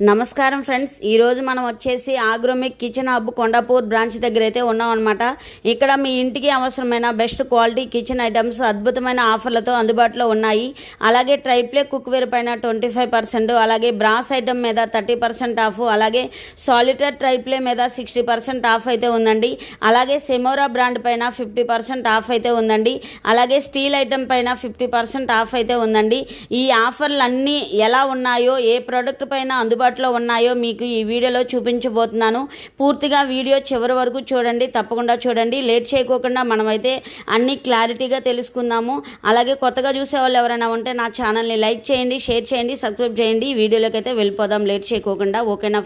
నమస్కారం ఫ్రెండ్స్, ఈరోజు మనం వచ్చేసి ఆగ్రోమిక్ కిచెన్ హబ్ కొండాపూర్ బ్రాంచ్ దగ్గర అయితే ఉన్నాం అనమాట. ఇక్కడ మీ ఇంటికి అవసరమైన బెస్ట్ క్వాలిటీ కిచెన్ ఐటమ్స్ అద్భుతమైన ఆఫర్లతో అందుబాటులో ఉన్నాయి. అలాగే ట్రైప్లే కుక్వేర్ పైన 25%, అలాగే బ్రాస్ ఐటమ్ మీద 30% ఆఫ్, అలాగే సాలిటర్ ట్రైప్లే మీద 60% ఆఫ్ అయితే ఉందండి. అలాగే సెమోరా బ్రాండ్ పైన 50% ఆఫ్ అయితే ఉందండి. అలాగే స్టీల్ ఐటమ్ పైన 50% ఆఫ్ అయితే ఉందండి. ఈ ఆఫర్లు అన్నీ ఎలా ఉన్నాయో, ఏ ప్రోడక్ట్ పైన అందుబాటులో ఉన్నాయో మీకు ఈ వీడియోలో చూపించబోతున్నాను. పూర్తిగా వీడియో చివరి వరకు చూడండి, తప్పకుండా చూడండి. లేట్ చేయకోకుండా మనమైతే అన్ని క్లారిటీగా తెలుసుకుందాము. అలాగే కొత్తగా చూసే వాళ్ళు ఎవరైనా ఉంటే నా ఛానల్ని లైక్ చేయండి, షేర్ చేయండి, సబ్స్క్రైబ్ చేయండి. వీడియోలోకి అయితే వెళ్ళిపోదాం లేట్ చేయకోకుండా. ఓకేనా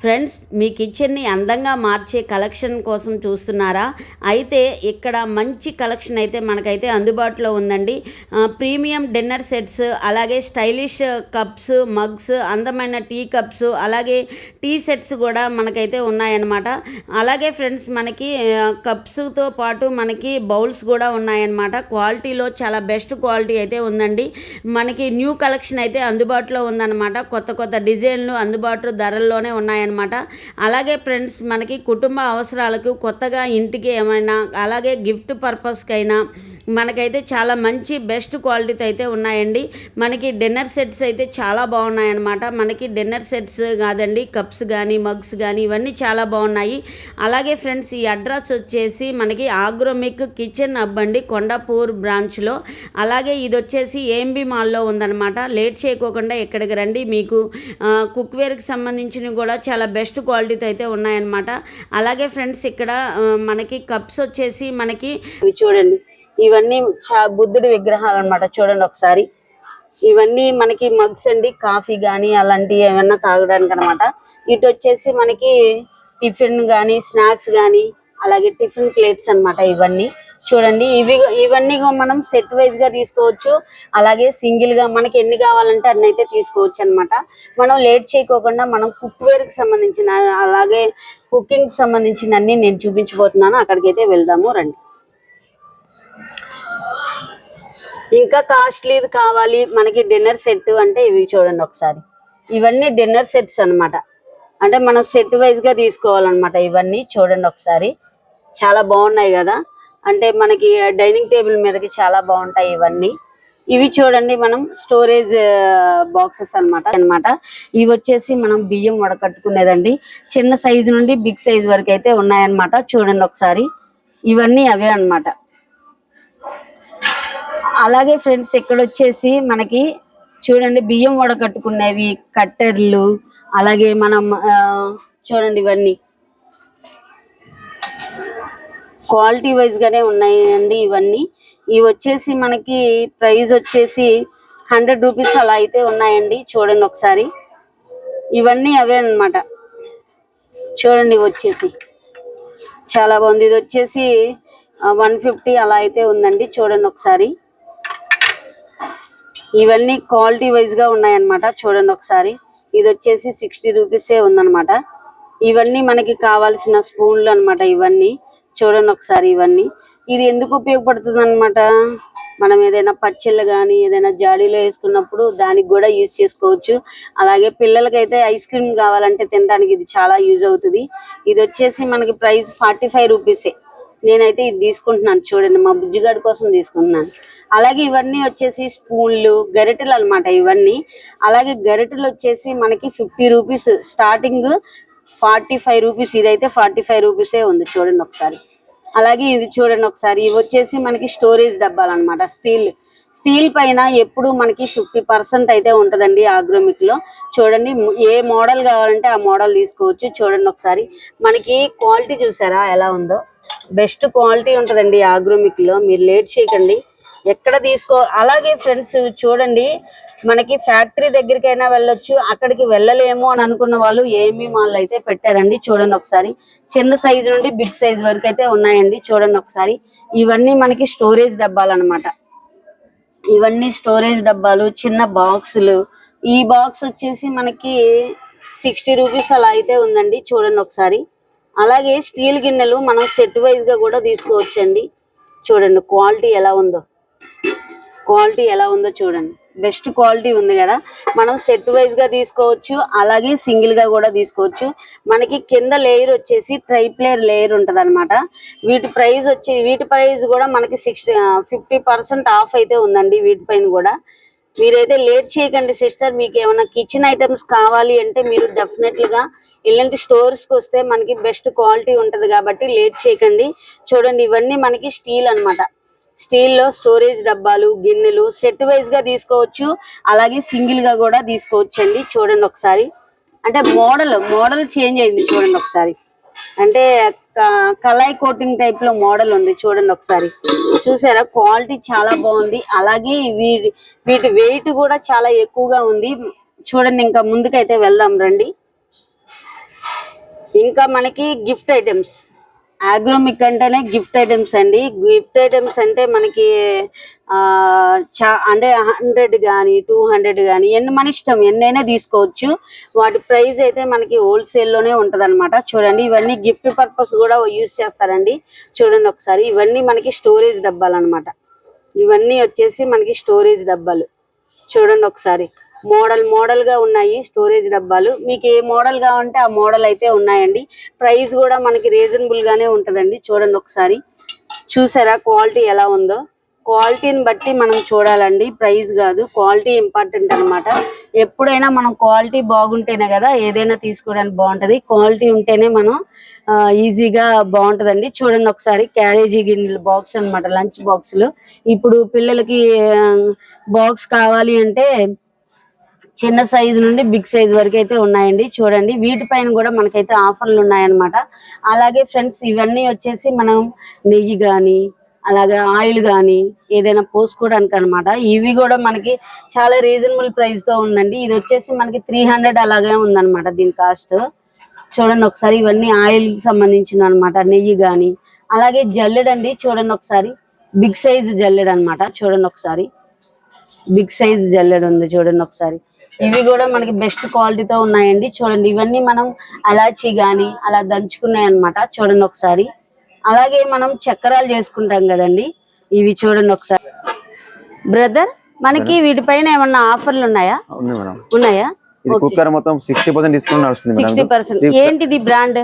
ఫ్రెండ్స్, మీ కిచెన్ని అందంగా మార్చే కలెక్షన్ కోసం చూస్తున్నారా? అయితే ఇక్కడ మంచి కలెక్షన్ అయితే మనకైతే అందుబాటులో ఉందండి. ప్రీమియం డిన్నర్ సెట్స్, అలాగే స్టైలిష్ కప్స్, మగ్స్, అందమైన టీ కప్స్, అలాగే టీ సెట్స్ కూడా మనకైతే ఉన్నాయన్నమాట. అలాగే ఫ్రెండ్స్, మనకి కప్స్తో పాటు మనకి బౌల్స్ కూడా ఉన్నాయన్నమాట. క్వాలిటీలో చాలా బెస్ట్ క్వాలిటీ అయితే ఉందండి. మనకి న్యూ కలెక్షన్ అయితే అందుబాటులో ఉందన్నమాట. కొత్త డిజైన్లు అందుబాటు ధరల్లోనే ఉన్నాయన్నమాట. అలాగే ఫ్రెండ్స్, మనకి కుటుంబ అవసరాలకు, కొత్తగా ఇంటికి ఏమైనా, అలాగే గిఫ్ట్ పర్పస్కైనా మనకైతే చాలా మంచి బెస్ట్ క్వాలిటీతో అయితే ఉన్నాయండి. మనకి డిన్నర్ సెట్స్ అయితే చాలా బాగున్నాయన్నమాట. మనకి డిన్నర్ సెట్స్ కాదండి, కప్స్ కానీ మగ్స్ కానీ ఇవన్నీ చాలా బాగున్నాయి. అలాగే ఫ్రెండ్స్, ఈ అడ్రస్ వచ్చేసి మనకి ఆగ్రోమిక్ కిచెన్ హబ్ అండి, కొండాపూర్ బ్రాంచ్లో. అలాగే ఇది వచ్చేసి ఏఎంబి మాల్లో ఉందన్నమాట. లేట్ చేయకోకుండా ఇక్కడికి రండి. మీకు కుక్వేర్కి సంబంధించినవి కూడా చాలా బెస్ట్ క్వాలిటీతో అయితే ఉన్నాయన్నమాట. అలాగే ఫ్రెండ్స్, ఇక్కడ మనకి కప్స్ వచ్చేసి మనకి చూడండి, ఇవన్నీ బుద్ధుడి విగ్రహాలు అనమాట. చూడండి ఒకసారి, ఇవన్నీ మనకి మగ్స్ అండి, కాఫీ కానీ అలాంటివి ఏమన్నా తాగడానికి అనమాట. ఇటు వచ్చేసి మనకి టిఫిన్ కానీ, స్నాక్స్ కానీ, అలాగే టిఫిన్ ప్లేట్స్ అనమాట. ఇవన్నీ చూడండి, ఇవన్నీ మనం సెట్ వైజ్ గా తీసుకోవచ్చు. అలాగే సింగిల్ గా మనకి ఎన్ని కావాలంటే అన్ని అయితే తీసుకోవచ్చు అనమాట. మనం లేట్ చేయకోకుండా మనం కుక్వేర్ కి సంబంధించిన, అలాగే కుకింగ్ కి సంబంధించిన అన్ని నేను చూపించబోతున్నాను. అక్కడికైతే వెళ్దాము రండి. ఇంకా కాస్ట్లీది కావాలి మనకి డిన్నర్ సెట్ అంటే ఇవి చూడండి ఒకసారి. ఇవన్నీ డిన్నర్ సెట్స్ అనమాట. అంటే మనం సెట్ వైజ్ గా తీసుకోవాలన్నమాట. ఇవన్నీ చూడండి ఒకసారి, చాలా బాగున్నాయి కదా. అంటే మనకి డైనింగ్ టేబుల్ మీదకి చాలా బాగుంటాయి ఇవన్నీ. ఇవి చూడండి, మనం స్టోరేజ్ బాక్సెస్ అనమాట. ఇవి వచ్చేసి మనం బియ్యం వడకట్టుకునేదండి. చిన్న సైజు నుండి బిగ్ సైజ్ వరకు అయితే ఉన్నాయన్నమాట. చూడండి ఒకసారి, ఇవన్నీ అవే అనమాట. అలాగే ఫ్రెండ్స్, ఇక్కడ వచ్చేసి మనకి చూడండి, బియ్యం వడకట్టుకునేవి, కట్టెర్లు, అలాగే మనం చూడండి ఇవన్నీ క్వాలిటీ వైజ్ గానే ఉన్నాయండి ఇవన్నీ. ఇవి వచ్చేసి మనకి ప్రైస్ వచ్చేసి 100 రూపీస్ అలా అయితే ఉన్నాయండి. చూడండి ఒకసారి, ఇవన్నీ అవే అన్నమాట. చూడండి, వచ్చేసి చాలా బాగుంది. ఇది వచ్చేసి 150 అలా అయితే ఉందండి. చూడండి ఒకసారి, ఇవన్నీ క్వాలిటీ వైజ్ గా ఉన్నాయన్నమాట. చూడండి ఒకసారి, ఇది వచ్చేసి 60 రూపీసే ఉందన్నమాట. ఇవన్నీ మనకి కావాల్సిన స్పూన్లు అనమాట. ఇవన్నీ చూడండి ఒకసారి, ఇవన్నీ ఇది ఎందుకు ఉపయోగపడుతుంది అనమాట. మనం ఏదైనా పచ్చళ్ళు కానీ ఏదైనా జాడీలో వేసుకున్నప్పుడు దానికి కూడా యూజ్ చేసుకోవచ్చు. అలాగే పిల్లలకైతే ఐస్ క్రీమ్ కావాలంటే తినడానికి ఇది చాలా యూజ్ అవుతుంది. ఇది వచ్చేసి మనకి ప్రైస్ 45 రూపీసే. నేనైతే ఇది తీసుకుంటున్నాను. చూడండి, మా బుజ్జిగాడి కోసం తీసుకుంటున్నాను. అలాగే ఇవన్నీ వచ్చేసి స్పూన్లు, గరిటెలు అనమాట ఇవన్నీ. అలాగే గరిటెలు వచ్చేసి మనకి 50 రూపీస్ స్టార్టింగ్, 45 రూపీస్. ఇదైతే 45 రూపీసే ఉంది. చూడండి ఒకసారి. అలాగే ఇది చూడండి ఒకసారి, ఇవి వచ్చేసి మనకి స్టోరేజ్ డబ్బాలు అనమాట. స్టీల్ పైన ఎప్పుడు మనకి 50% అయితే ఉంటదండి ఆగ్రోమిక్ లో. చూడండి, ఏ మోడల్ కావాలంటే ఆ మోడల్ తీసుకోవచ్చు. చూడండి ఒకసారి, మనకి క్వాలిటీ చూసారా ఎలా ఉందో. బెస్ట్ క్వాలిటీ ఉంటదండి ఆగ్రోమిక్ లో. మీరు లేట్ చేయకండి, ఎక్కడ తీసుకో. అలాగే ఫ్రెండ్స్ చూడండి, మనకి ఫ్యాక్టరీ దగ్గరికైనా వెళ్ళొచ్చు, అక్కడికి వెళ్ళలేము అని అనుకున్న వాళ్ళు ఏఎంబి మాల్ అయితే పెట్టారండి. చూడండి ఒకసారి, చిన్న సైజు నుండి బిగ్ సైజ్ వరకు అయితే ఉన్నాయండి. చూడండి ఒకసారి, ఇవన్నీ మనకి స్టోరేజ్ డబ్బాలు అనమాట. ఇవన్నీ స్టోరేజ్ డబ్బాలు, చిన్న బాక్సులు. ఈ బాక్స్ వచ్చేసి మనకి 60 రూపీస్ అలా అయితే ఉందండి. చూడండి ఒకసారి. అలాగే స్టీల్ గిన్నెలు మనం సెట్ వైజ్ గా కూడా తీసుకోవచ్చండి. చూడండి క్వాలిటీ ఎలా ఉందో, చూడండి. బెస్ట్ క్వాలిటీ ఉంది కదా, మనం సెట్ వైజ్ గా తీసుకోవచ్చు, అలాగే సింగిల్ గా కూడా తీసుకోవచ్చు. మనకి కింద లేయర్ వచ్చేసి ట్రైప్లేయర్ లేయర్ ఉంటది అనమాట. వీటి ప్రైస్ కూడా మనకి 50% ఆఫ్ అయితే ఉందండి వీటిపైన కూడా. మీరైతే లేట్ చేయకండి సిస్టర్. మీకు ఏమైనా కిచెన్ ఐటమ్స్ కావాలి అంటే మీరు డెఫినెట్లీగా ఇలాంటి స్టోర్స్ కి వస్తే మనకి బెస్ట్ క్వాలిటీ ఉంటది కాబట్టి లేట్ చేయకండి. చూడండి ఇవన్నీ మనకి స్టీల్ అన్నమాట. స్టీల్ లో స్టోరేజ్ డబ్బాలు, గిన్నెలు సెట్ వైజ్ గా తీసుకోవచ్చు, అలాగే సింగిల్ గా కూడా తీసుకోవచ్చు అండి. చూడండి ఒకసారి, అంటే మోడల్ చేంజ్ అయింది చూడండి ఒకసారి. అంటే కళాయి కోటింగ్ టైప్ లో మోడల్ ఉంది చూడండి ఒకసారి. చూసారా, క్వాలిటీ చాలా బాగుంది. అలాగే వీటి వెయిట్ కూడా చాలా ఎక్కువగా ఉంది. చూడండి, ఇంకా ముందుకైతే వెళ్దాం రండి. ఇంకా మనకి గిఫ్ట్ ఐటమ్స్, ఆగ్రోమిక్ అంటేనే గిఫ్ట్ ఐటమ్స్ అండి. గిఫ్ట్ ఐటమ్స్ అంటే మనకి అంటే 100 కానీ 200 కానీ మన ఇష్టం ఎన్నైనా తీసుకోవచ్చు. వాటి ప్రైస్ అయితే మనకి హోల్సేల్ లోనే ఉంటది అనమాట. చూడండి, ఇవన్నీ గిఫ్ట్ పర్పస్ కూడా యూజ్ చేస్తారండి. చూడండి ఒకసారి, ఇవన్నీ మనకి స్టోరేజ్ డబ్బాలు అనమాట. ఇవన్నీ వచ్చేసి మనకి స్టోరేజ్ డబ్బాలు. చూడండి ఒకసారి, మోడల్ గా ఉన్నాయి స్టోరేజ్ డబ్బాలు. మీకు ఏ మోడల్ కావాలంటే ఆ మోడల్ అయితే ఉన్నాయండి. ప్రైస్ కూడా మనకి రీజనబుల్ గానే ఉంటదండి. చూడండి ఒకసారి, చూసారా క్వాలిటీ ఎలా ఉందో. క్వాలిటీని బట్టి మనం చూడాలండి, ప్రైస్ కాదు. క్వాలిటీ ఇంపార్టెంట్ అనమాట. ఎప్పుడైనా మనం క్వాలిటీ బాగుంటేనే కదా ఏదైనా తీసుకోవడానికి బాగుంటది. క్వాలిటీ ఉంటేనే మనం ఈజీగా బాగుంటదండి. చూడండి ఒకసారి, క్యారేజీ గిన్నెలు బాక్స్ అన్నమాట, లంచ్ బాక్సులు. ఇప్పుడు పిల్లలకి బాక్స్ కావాలి అంటే చిన్న సైజు నుండి బిగ్ సైజ్ వరకు అయితే ఉన్నాయండి. చూడండి, వీటిపైన కూడా మనకైతే ఆఫర్లు ఉన్నాయన్నమాట. అలాగే ఫ్రెండ్స్, ఇవన్నీ వచ్చేసి మనం నెయ్యి కానీ అలాగే ఆయిల్ కానీ ఏదైనా పోసుకోవడానికి అనమాట. ఇవి కూడా మనకి చాలా రీజనబుల్ ప్రైస్ తో ఉందండి. ఇది వచ్చేసి మనకి 300 అలాగే ఉందన్నమాట దీని కాస్ట్. చూడండి ఒకసారి, ఇవన్నీ ఆయిల్ సంబంధించిన అనమాట, నెయ్యి కానీ. అలాగే జల్లెడండి, చూడండి ఒకసారి, బిగ్ సైజ్ జల్లెడ అనమాట. చూడండి ఒకసారి, బిగ్ సైజ్ జల్లెడ ఉంది చూడండి ఒకసారి. ఇవి కూడా మనకి బెస్ట్ క్వాలిటీతో ఉన్నాయండి. చూడండి, ఇవన్నీ మనం అలాచి గాని అలా దంచుకున్నాయి అనమాట. చూడండి ఒకసారి. అలాగే మనం చక్రాలు చేసుకుంటాం కదండి, ఇవి చూడండి ఒకసారి. బ్రదర్, మనకి వీటిపైన ఏమన్నా ఆఫర్లు ఉన్నాయా? ఉన్నాయా? కుక్కర్ మొత్తం 60% డిస్కౌంట్ నడుస్తుంది. 60%. ఏంటిది బ్రాండ్?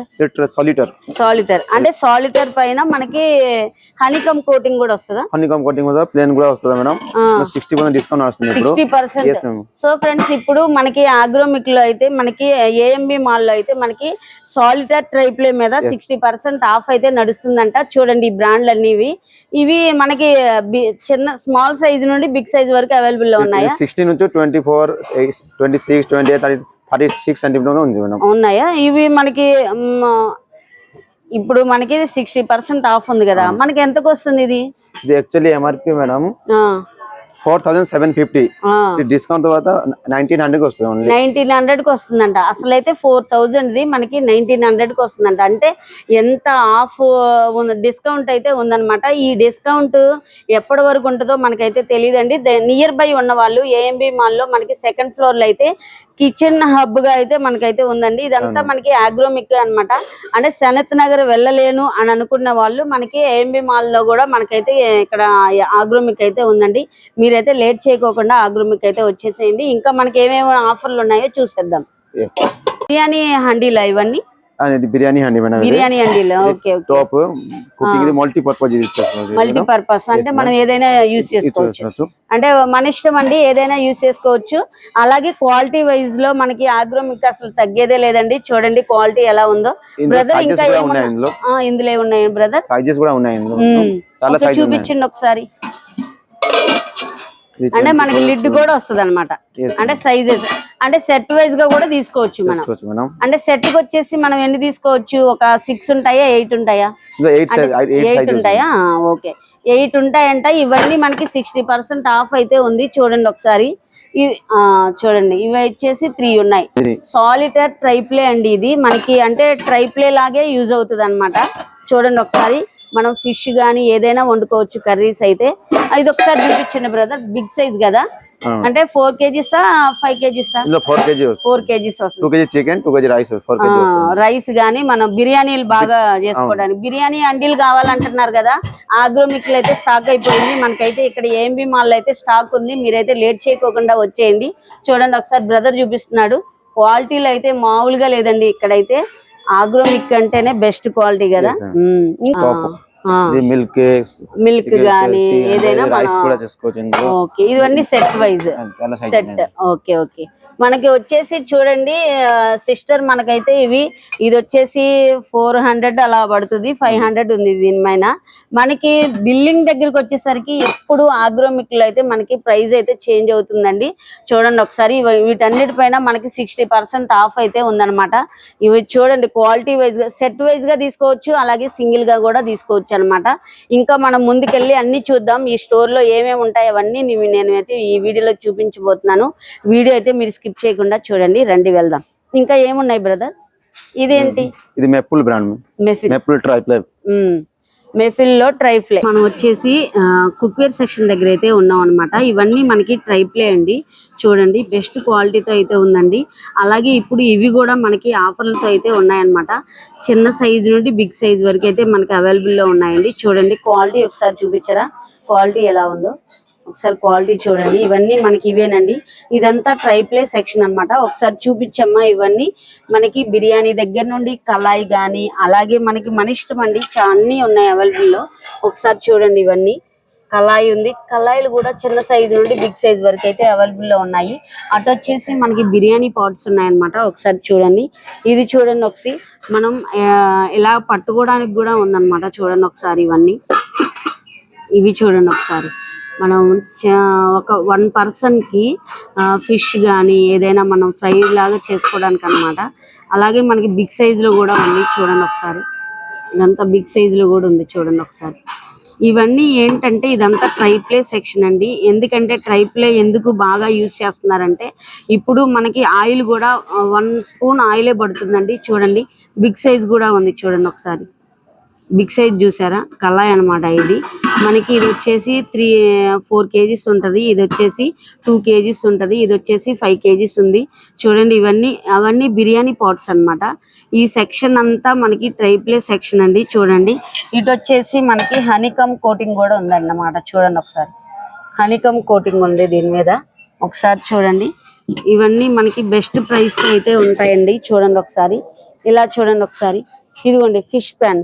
సాలిటర్. అంటే సాలిటర్ పైన మనకి హనీకమ్ కోటింగ్ కూడా వస్తుందా? హనీకమ్ కోటింగ్ కూడా ప్లేన్ కూడా వస్తుంది మేడం. 60% డిస్కౌంట్ నడుస్తుంది ఇప్పుడు. 60%. సో ఫ్రెండ్స్, ఇప్పుడు మనకి ఆగ్రోమిక్ లో అయితే మనకి ఏఎంబి మాల్ లో అయితే మనకి సాలిటర్ ట్రైప్లే మీద 60% ఆఫ్ అయితే నడుస్తుందంట. చూడండి, ఈ బ్రాండ్లు అన్ని ఇవి మనకి చిన్న స్మాల్ సైజ్ నుండి బిగ్ సైజ్ వరకు అవైలబుల్ లో ఉన్నాయా? 16 నుంచి 24, 26, 28, 36 సెంటీమీటర్ ఉంది మేడం. ఉన్నాయా? ఇవి మనకి ఇప్పుడు మనకి 60% ఆఫ్ ఉంది కదా, మనకి ఎంతకు వస్తుంది ఇది? ఇది యాక్చువల్లీ ఎంఆర్పి మేడం 4750. డిస్కౌంట్ తర్వాత 1900 కి వస్తుంది. 1900 కి వస్తుందంట. అసలు అయితే 4000 మనకి 1900 కి వస్తుందంట. అంటే ఎంత ఆఫ్ డిస్కౌంట్ అయితే ఉందన్నమాట. ఈ డిస్కౌంట్ ఎప్పటి వరకు ఉంటుందో మనకైతే తెలియదండి. నియర్ బై ఉన్న వాళ్ళు ఏఎంబి మాల్ లో మనకి సెకండ్ ఫ్లోర్ లో అయితే కిచెన్ హబ్ గా అయితే మనకైతే ఉందండి. ఇదంతా మనకి ఆగ్రోమిక్ అన్నమాట. అంటే సనత్ నగర్ వెళ్ళలేను అని అనుకున్న వాళ్ళు మనకి ఏఎంబి మాల్ లో కూడా మనకైతే ఇక్కడ ఆగ్రోమిక్ అయితే ఉందండి. మీరైతే లేట్ చేయకోకుండా ఆగ్రోమిక్ అయితే వచ్చేసేయండి. ఇంకా మనకి ఏమేమి ఆఫర్లు ఉన్నాయో చూసేద్దాం. బిర్యానీ హండీలా ఇవన్నీ? బిర్యానీ హండీ మేడం. బిర్యానీ హండీలో ఓకే. టాప్ కుకింగ్ ఇది మల్టీపర్పస్ యూస్ మల్టీపర్పస్ అంటే మనం ఏదైనా యూజ్ చేసుకోవచ్చు. అంటే మన ఇష్టం అండి, ఏదైనా యూజ్ చేసుకోవచ్చు. అలాగే క్వాలిటీ వైజ్ లో మనకి ఆగ్రోమిక్ అసలు తగ్గేదే లేదండి. చూడండి క్వాలిటీ ఎలా ఉందో. బ్రదర్, ఇంకా ఇందులో ఉన్నాయి బ్రదర్? సైజెస్ కూడా ఉన్నాయి. చూపించండి ఒకసారి. అంటే మనకి లిడ్ కూడా వస్తుంది అనమాట. అంటే సైజెస్ అంటే సెట్ వైజ్ గా కూడా తీసుకోవచ్చు మనం. అంటే సెట్ కి వచ్చేసి మనం ఎన్ని తీసుకోవచ్చు? ఒక 6 ఉంటాయా, 8 ఉంటాయా? 8 ఉంటాయా? ఓకే, 8 ఉంటాయంట. ఇవన్నీ మనకి 60% ఆఫ్ అయితే ఉంది. చూడండి ఒకసారి, చూడండి, ఇవి వచ్చేసి 3 ఉన్నాయి. సాలిటర్ ట్రైప్లే అండి ఇది మనకి. అంటే ట్రైప్లే లాగే యూజ్ అవుతుంది అనమాట. చూడండి ఒకసారి, మనం ఫిష్ గానీ ఏదైనా వండుకోవచ్చు కర్రీస్ అయితే. ఇది ఒకసారి చూపించండి బ్రదర్, బిగ్ సైజ్ కదా, అంటే 4 kgs 5 kgs 4 kg 4 kgs వస్తుంది. 2 kg chicken 2 kg rice 4 kg rice గానీ మనం బిర్యానీలు బాగా చేసుకోవడానికి. బిర్యానీ అండీలు కావాలంటున్నారు కదా, ఆగ్రోమిక్లు అయితే స్టాక్ అయిపోయింది మనకైతే. ఇక్కడ ఏఎంబి మాల్ అయితే స్టాక్ ఉంది, మీరైతే లేట్ చేయకోకుండా వచ్చేయండి. చూడండి ఒకసారి బ్రదర్ చూపిస్తున్నాడు. క్వాలిటీలు అయితే మామూలుగా లేదండి ఇక్కడైతే. ఆగ్రోమిక్ అంటేనే బెస్ట్ క్వాలిటీ కదా. మిల్క్ గానీ ఏదైనా ఓకే. ఇవన్నీ set wise set. Okay okay. మనకి వచ్చేసి చూడండి సిస్టర్, మనకైతే ఇది వచ్చేసి 400 అలా పడుతుంది, 500 ఉంది దీనిపైన. మనకి బిల్లింగ్ దగ్గరికి వచ్చేసరికి ఎప్పుడు ఆగ్రోమిక్ లో అయితే మనకి ప్రైస్ అయితే చేంజ్ అవుతుందండి. చూడండి ఒకసారి, వీటన్నిటిపైన మనకి 60% ఆఫ్ అయితే ఉందన్నమాట. ఇవి చూడండి క్వాలిటీ వైజ్ గా సెట్ వైజ్ గా తీసుకోవచ్చు, అలాగే సింగిల్ గా కూడా తీసుకోవచ్చు అనమాట. ఇంకా మనం ముందుకెళ్ళి అన్ని చూద్దాం. ఈ స్టోర్ లో ఏమేమి ఉంటాయి అవన్నీ నేను అయితే ఈ వీడియోలో చూపించబోతున్నాను. వీడియో అయితే మీరు స్కిప్ చేయకుండా చూడండి. రండి వెళ్దాం. ఇంకా ఏమున్నాయి బ్రదర్? ఇదేంటి? ఇది మెపుల్ బ్రాండ్, మెపుల్ ట్రైప్లై. మెఫిల్ లో ట్రైప్లే. మనం వచ్చేసి కుక్వేర్ సెక్షన్ దగ్గర అయితే ఉన్నాం అనమాట. ఇవన్నీ మనకి ట్రైప్లే అండి. చూడండి బెస్ట్ క్వాలిటీతో అయితే ఉందండి. అలాగే ఇప్పుడు ఇవి కూడా మనకి ఆఫర్లతో అయితే ఉన్నాయన్నమాట. చిన్న సైజు నుండి బిగ్ సైజ్ వరకు అయితే మనకి అవైలబుల్ లో ఉన్నాయండి. చూడండి క్వాలిటీ ఒకసారి చూపించరా, క్వాలిటీ ఎలా ఉందో ఒకసారి క్వాలిటీ చూడండి. ఇవన్నీ మనకి ఇవేనండి. ఇదంతా ట్రైప్లే సెక్షన్ అన్నమాట. ఒకసారి చూపించమ్మా. ఇవన్నీ మనకి బిర్యానీ దగ్గర నుండి కళాయి గానీ, అలాగే మనకి మన ఇష్టం అండి, అన్నీ ఉన్నాయి అవైలబుల్ లో. ఒకసారి చూడండి, ఇవన్నీ కళాయి ఉంది. కళాయిలు కూడా చిన్న సైజు నుండి బిగ్ సైజ్ వరకు అయితే అవైలబుల్ లో ఉన్నాయి. అటు వచ్చేసి మనకి బిర్యానీ పాట్స్ ఉన్నాయన్నమాట. ఒకసారి చూడండి, ఇది చూడండి ఒకసారి. మనం ఇలా పట్టుకోవడానికి కూడా ఉందన్నమాట. చూడండి ఒకసారి, ఇవి చూడండి ఒకసారి. మనం ఒక 1 person కి ఫిష్ కానీ ఏదైనా మనం ఫ్రై లాగా చేసుకోవడానికి అన్నమాట. అలాగే మనకి బిగ్ సైజ్ లో కూడా ఉంది. చూడండి ఒకసారి, ఇదంతా బిగ్ సైజ్ లో కూడా ఉంది. చూడండి ఒకసారి. ఇవన్నీ ఏంటంటే ఇదంతా ట్రైప్లే సెక్షన్ అండి. ఎందుకంటే ట్రైప్లే ఎందుకు బాగా యూజ్ చేస్తున్నారంటే, ఇప్పుడు మనకి ఆయిల్ కూడా 1 స్పూన్ ఆయిలే పడుతుందండి. చూడండి బిగ్ సైజ్ కూడా ఉంది. చూడండి ఒకసారి, బిగ్ సైజ్ చూసారా, కళాయి అనమాట. ఇది మనకి ఇది వచ్చేసి 4 kgs ఉంటుంది. ఇది వచ్చేసి 2 kgs ఉంటుంది. ఇది వచ్చేసి 5 kgs ఉంది. చూడండి అవన్నీ బిర్యానీ పాట్స్ అన్నమాట. ఈ సెక్షన్ అంతా మనకి ట్రైప్లే సెక్షన్ అండి. చూడండి ఇటు వచ్చేసి మనకి హనీకమ్ కోటింగ్ కూడా ఉందన్నమాట. చూడండి ఒకసారి, హనీకమ్ కోటింగ్ ఉంది దీని మీద. ఒకసారి చూడండి, ఇవన్నీ మనకి బెస్ట్ ప్రైస్ తో అయితే ఉంటాయండి. చూడండి ఒకసారి, ఇలా చూడండి ఒకసారి. ఇదిగోండి ఫిష్ ప్యాన్.